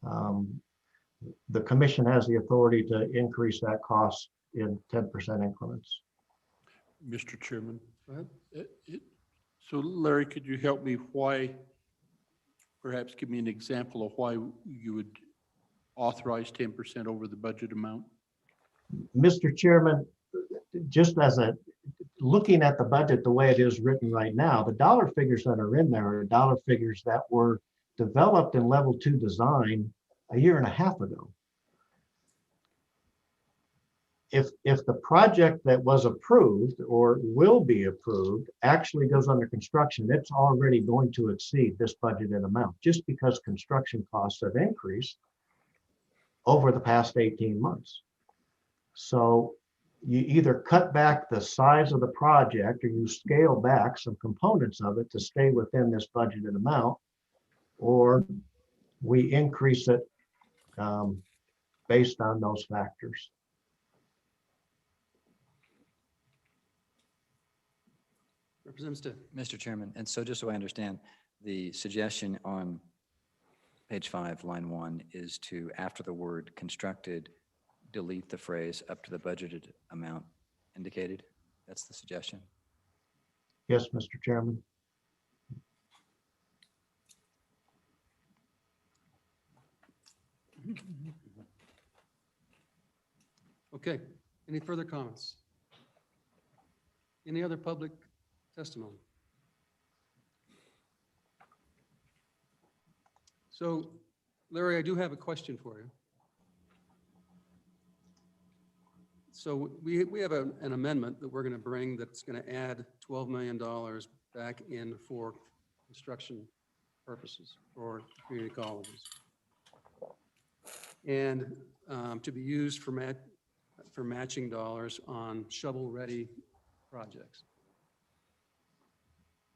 the commission has the authority to increase that cost in 10% increments. Mr. Chairman. Go ahead. So Larry, could you help me perhaps give me an example of why you would authorize 10% over the budget amount? Mr. Chairman, just as looking at the budget the way it is written right now, the dollar figures that are in there are dollar figures that were developed in level 2 design a year and a half ago. If the project that was approved or will be approved actually goes under construction, it's already going to exceed this budgeted amount just because construction costs have increased over the past 18 months. So you either cut back the size of the project or you scale back some components of it to stay within this budgeted amount, or we increase it based on those factors. Representative Stitt. Mr. Chairman, and so just so I understand, the suggestion on page 5, line 1, is to, after the word constructed, delete the phrase up to the budgeted amount indicated? That's the suggestion? Yes, Mr. Chairman. Okay, any further comments? Any other public testimony? So, Larry, I do have a question for you. So we have an amendment that we're going to bring that's going to add $12 million back in for construction purposes for community colleges. And to be used for matching dollars on shovel-ready projects.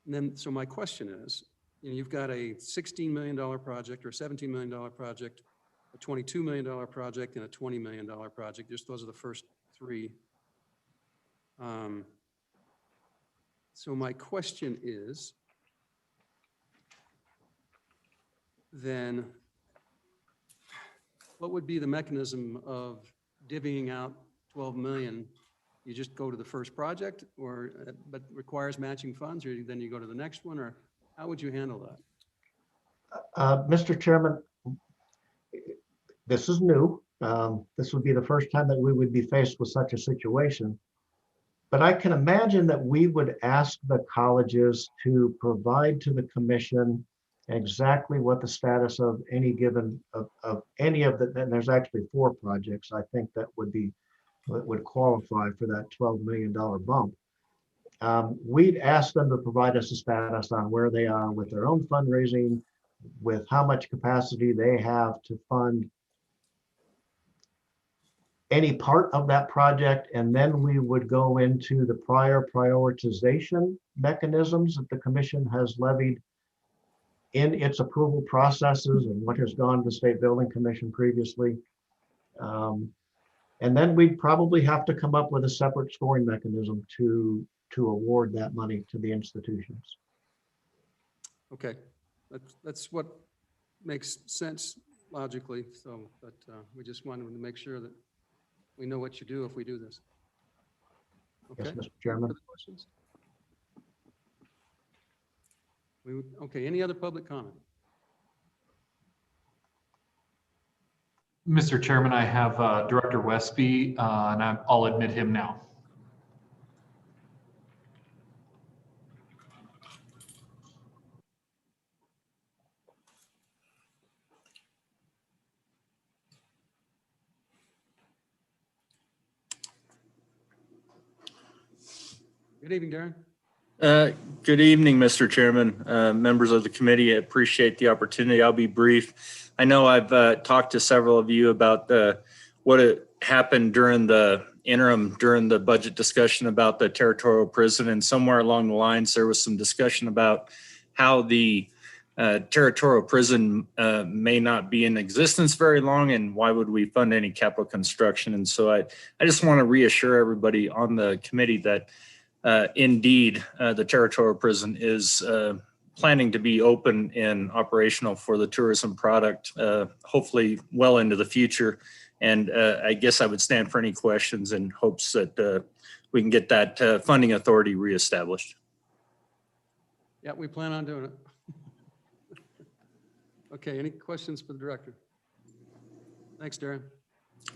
And then, so my question is, you've got a $16 million project or a $17 million project, a $22 million project, and a $20 million project. Just those are the first three. So my question is, then what would be the mechanism of divvying out 12 million? You just go to the first project, or but requires matching funds, or then you go to the next one, or how would you handle that? Mr. Chairman, this is new. This would be the first time that we would be faced with such a situation. But I can imagine that we would ask the colleges to provide to the commission exactly what the status of any given, of any of the, and there's actually 4 projects, I think, that would qualify for that $12 million bump. We'd ask them to provide us a status on where they are with their own fundraising, with how much capacity they have to fund any part of that project, and then we would go into the prior prioritization mechanisms that the commission has levied in its approval processes and what has gone to the State Building Commission previously. And then we'd probably have to come up with a separate scoring mechanism to award that money to the institutions. Okay, that's what makes sense logically. So, but we just wanted to make sure that we know what you do if we do this. Okay. Yes, Mr. Chairman. Other questions? Okay, any other public comment? Mr. Chairman, I have Director Westby, and I'll admit him now. Good evening, Darren. Good evening, Mr. Chairman, members of the committee. I appreciate the opportunity. I'll be brief. I know I've talked to several of you about what happened during the interim, during the budget discussion about the territorial prison, and somewhere along the lines, there was some discussion about how the territorial prison may not be in existence very long, and why would we fund any capital construction? And so I just want to reassure everybody on the committee that indeed, the territorial prison is planning to be open and operational for the tourism product, hopefully well into the future. And I guess I would stand for any questions in hopes that we can get that funding authority reestablished. Yeah, we plan on doing it. Okay, any questions for the director? Thanks, Darren.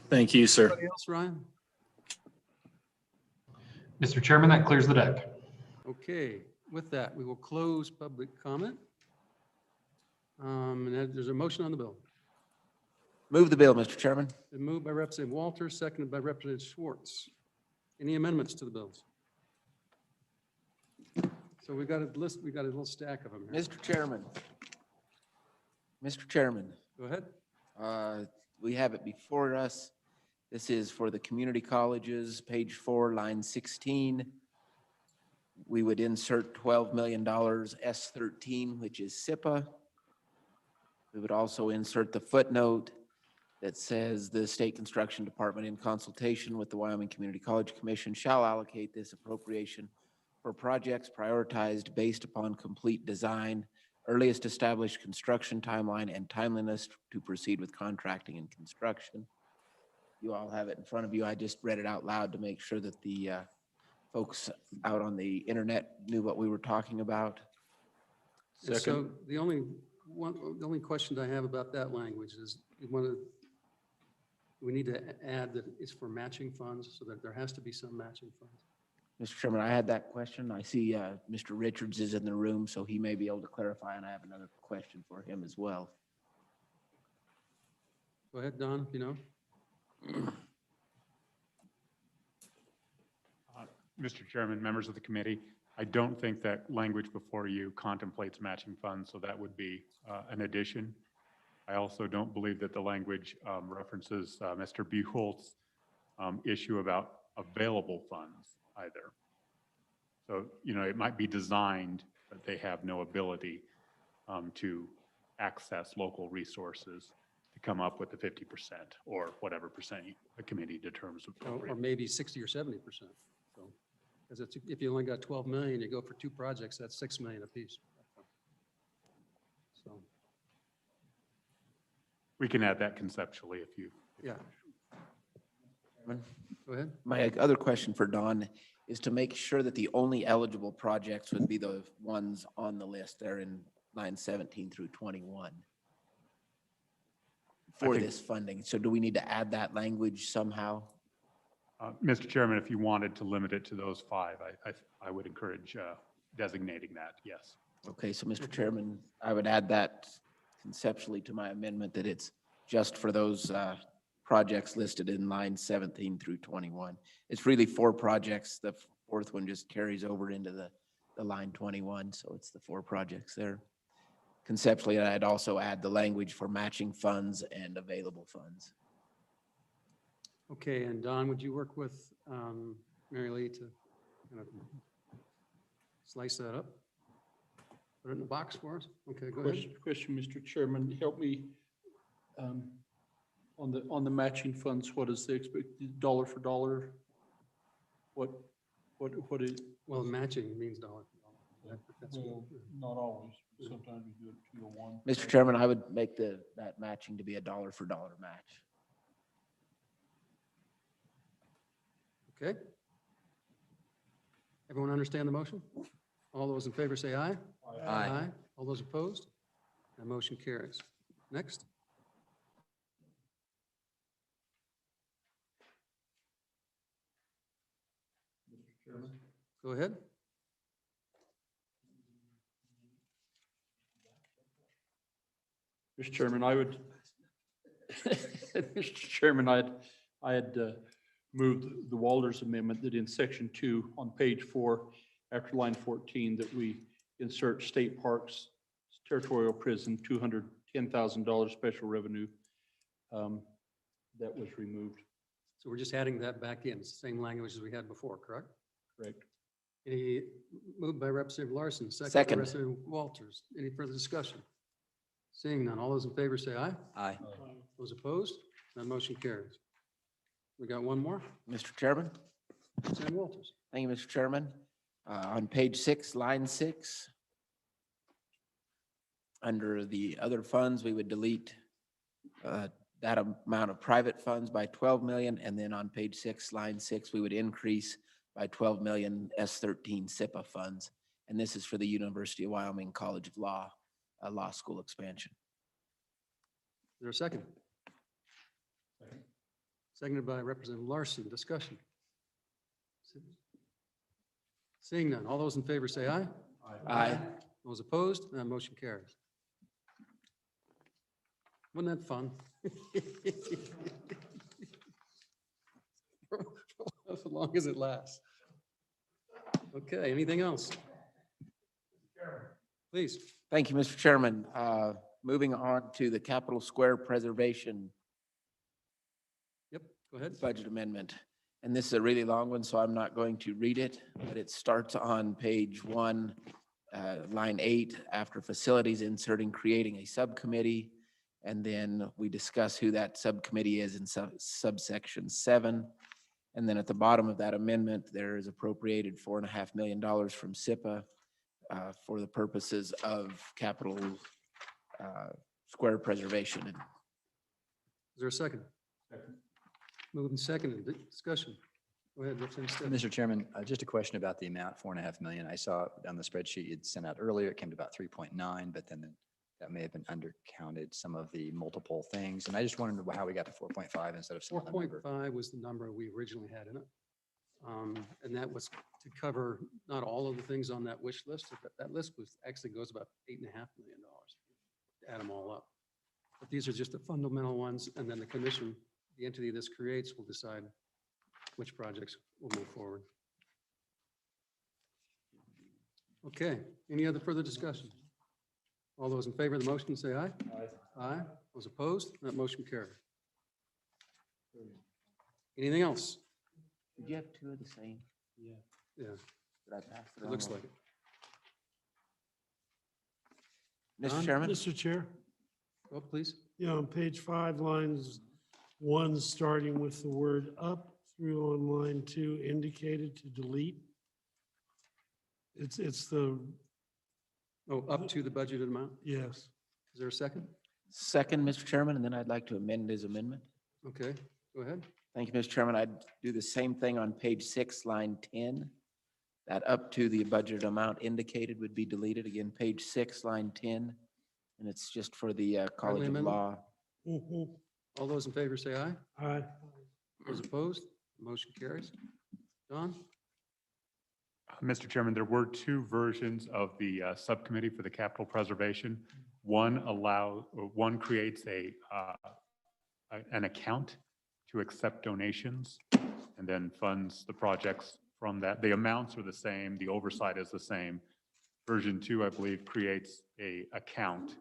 Thank you, sir. Anybody else, Ryan? Mr. Chairman, that clears the deck. Okay, with that, we will close public comment. There's a motion on the bill. Move the bill, Mr. Chairman. Been moved by Representative Walters, seconded by Representative Schwartz. Any amendments to the bills? So we've got a list, we've got a little stack of them here. Mr. Chairman. Mr. Chairman. Go ahead. We have it before us. This is for the community colleges, page 4, line 16. We would insert $12 million S13, which is SIPA. We would also insert the footnote that says the State Construction Department, in consultation with the Wyoming Community College Commission, shall allocate this appropriation for projects prioritized based upon complete design, earliest established construction timeline, and timeliness to proceed with contracting and construction. You all have it in front of you. I just read it out loud to make sure that the folks out on the internet knew what we were talking about. And so the only question I have about that language is we need to add that it's for matching funds, so that there has to be some matching funds. Mr. Chairman, I had that question. I see Mr. Richards is in the room, so he may be able to clarify, and I have another question for him as well. Go ahead, Don, if you know. Mr. Chairman, members of the committee, I don't think that language before you contemplates matching funds, so that would be an addition. I also don't believe that the language references Mr. Buchholz's issue about available funds either. So, it might be designed, but they have no ability to access local resources to come up with the 50% or whatever percent the committee determines appropriate. Or maybe 60 or 70%. So, because if you only got 12 million, you go for 2 projects, that's 6 million apiece. So, we can add that conceptually if you. yeah. Go ahead. My other question for Don is to make sure that the only eligible projects would be the ones on the list there in line 17 through 21 for this funding. So do we need to add that language somehow? Mr. Chairman, if you wanted to limit it to those 5, I would encourage designating that, yes. Okay, so Mr. Chairman, I would add that conceptually to my amendment that it's just for those projects listed in line 17 through 21. It's really 4 projects. The 4th one just carries over into the line 21, so it's the 4 projects there. Conceptually, I'd also add the language for matching funds and available funds. Okay, and Don, would you work with Mary Lee to kind of slice that up? Put it in the box for us? Okay, go ahead. Question, Mr. Chairman, help me on the matching funds. What is the expected dollar for dollar? What is? Well, matching means dollar for dollar. That's Well, not always. Sometimes you do it 2-to-1. Mr. Chairman, I would make that matching to be a dollar for dollar match. Okay. Everyone understand the motion? All those in favor say aye. Aye. All those opposed? That motion carries. Next. Mr. Chairman. Go ahead. Mr. Chairman, Mr. Chairman, I had moved the Walters amendment that in section 2 on page 4, after line 14, that we insert state parks, territorial prison, $210,000 special revenue. That was removed. So we're just adding that back in. It's the same language as we had before, correct? Correct. Any moved by Representative Larson, second by Second. Representative Walters. Any further discussion? Seeing none, all those in favor say aye. Aye. Those opposed? That motion carries. We got one more. Mr. Chairman. Representative Walters. Thank you, Mr. Chairman. On page 6, line 6, under the other funds, we would delete that amount of private funds by 12 million. And then on page 6, line 6, we would increase by 12 million S13 SIPA funds. And this is for the University of Wyoming College of Law, law school expansion. Is there a second? Seconded by Representative Larson. Discussion. Seeing none, all those in favor say aye. Aye. Those opposed, that motion carries. Wasn't that fun? As long as it lasts. Okay, anything else? Please. Thank you, Mr. Chairman. Moving on to the Capitol Square Preservation Yep, go ahead. budget amendment. And this is a really long one, so I'm not going to read it, but it starts on page 1, line 8, after facilities, inserting creating a subcommittee. And then we discuss who that subcommittee is in subsection 7. And then at the bottom of that amendment, there is appropriated $4.5 million from SIPA for the purposes of Capitol Square preservation. Is there a second? Second. Moved and seconded. Discussion. Go ahead, Representative Stitt. Mr. Chairman, just a question about the amount, 4.5 million. I saw on the spreadsheet you'd sent out earlier, it came to about 3.9, but then that may have been undercounted some of the multiple things. And I just wanted to know how we got to 4.5 instead of some other number. 4.5 was the number we originally had in it. And that was to cover not all of the things on that wish list. That list was actually goes about $8.5 million. Add them all up. But these are just the fundamental ones. And then the commission, the entity this creates, will decide which projects will move forward. Okay, any other further discussion? All those in favor of the motion say aye. Aye. Aye. Those opposed, that motion carries. Anything else? Did you have two of the same? Yeah. Did I pass It looks like it. Mr. Don? Chairman? Mr. Chair, Oh, please. yeah, on page 5, lines 1, starting with the word up through on line 2, indicated to delete. It's the, Oh, up to the budgeted amount? yes. Is there a second? Second, Mr. Chairman, and then I'd like to amend his amendment. Okay, go ahead. Thank you, Mr. Chairman. I'd do the same thing on page 6, line 10. That up to the budgeted amount indicated would be deleted. Again, page 6, line 10. And it's just for the College of amendment? Law. Mhm. All those in favor say aye. Aye. Those opposed, motion carries. Don? Mr. Chairman, there were two versions of the subcommittee for the capital preservation. One creates an account to accept donations and then funds the projects from that. The amounts are the same, the oversight is the same. Version 2, I believe, creates a account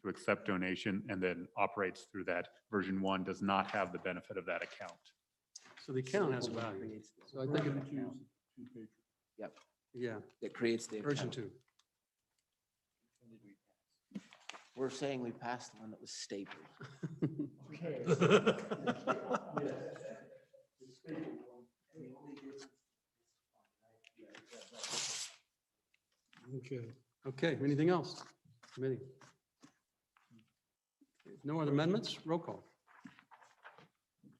to accept donation and then operates through that. Version 1 does not have the benefit of that account. So the account has a value. So I think, Yep, yeah, that creates the version account. 2. We're saying we passed the one that was stapled. Okay. Okay, anything else? Committee? No other amendments? Roll call.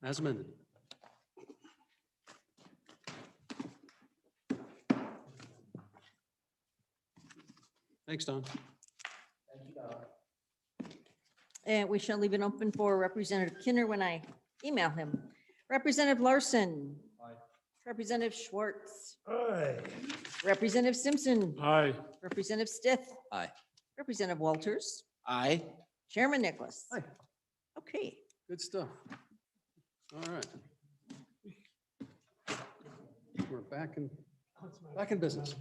As amended. Thanks, Don. And we shall leave it open for Representative Kinner when I email him. Representative Larson. Aye. Representative Schwartz. Aye. Representative Simpson. Aye. Representative Stith. Aye. Representative Walters. Aye. Chairman Nicholas. Aye. Okay. Good stuff. All right. We're back in business.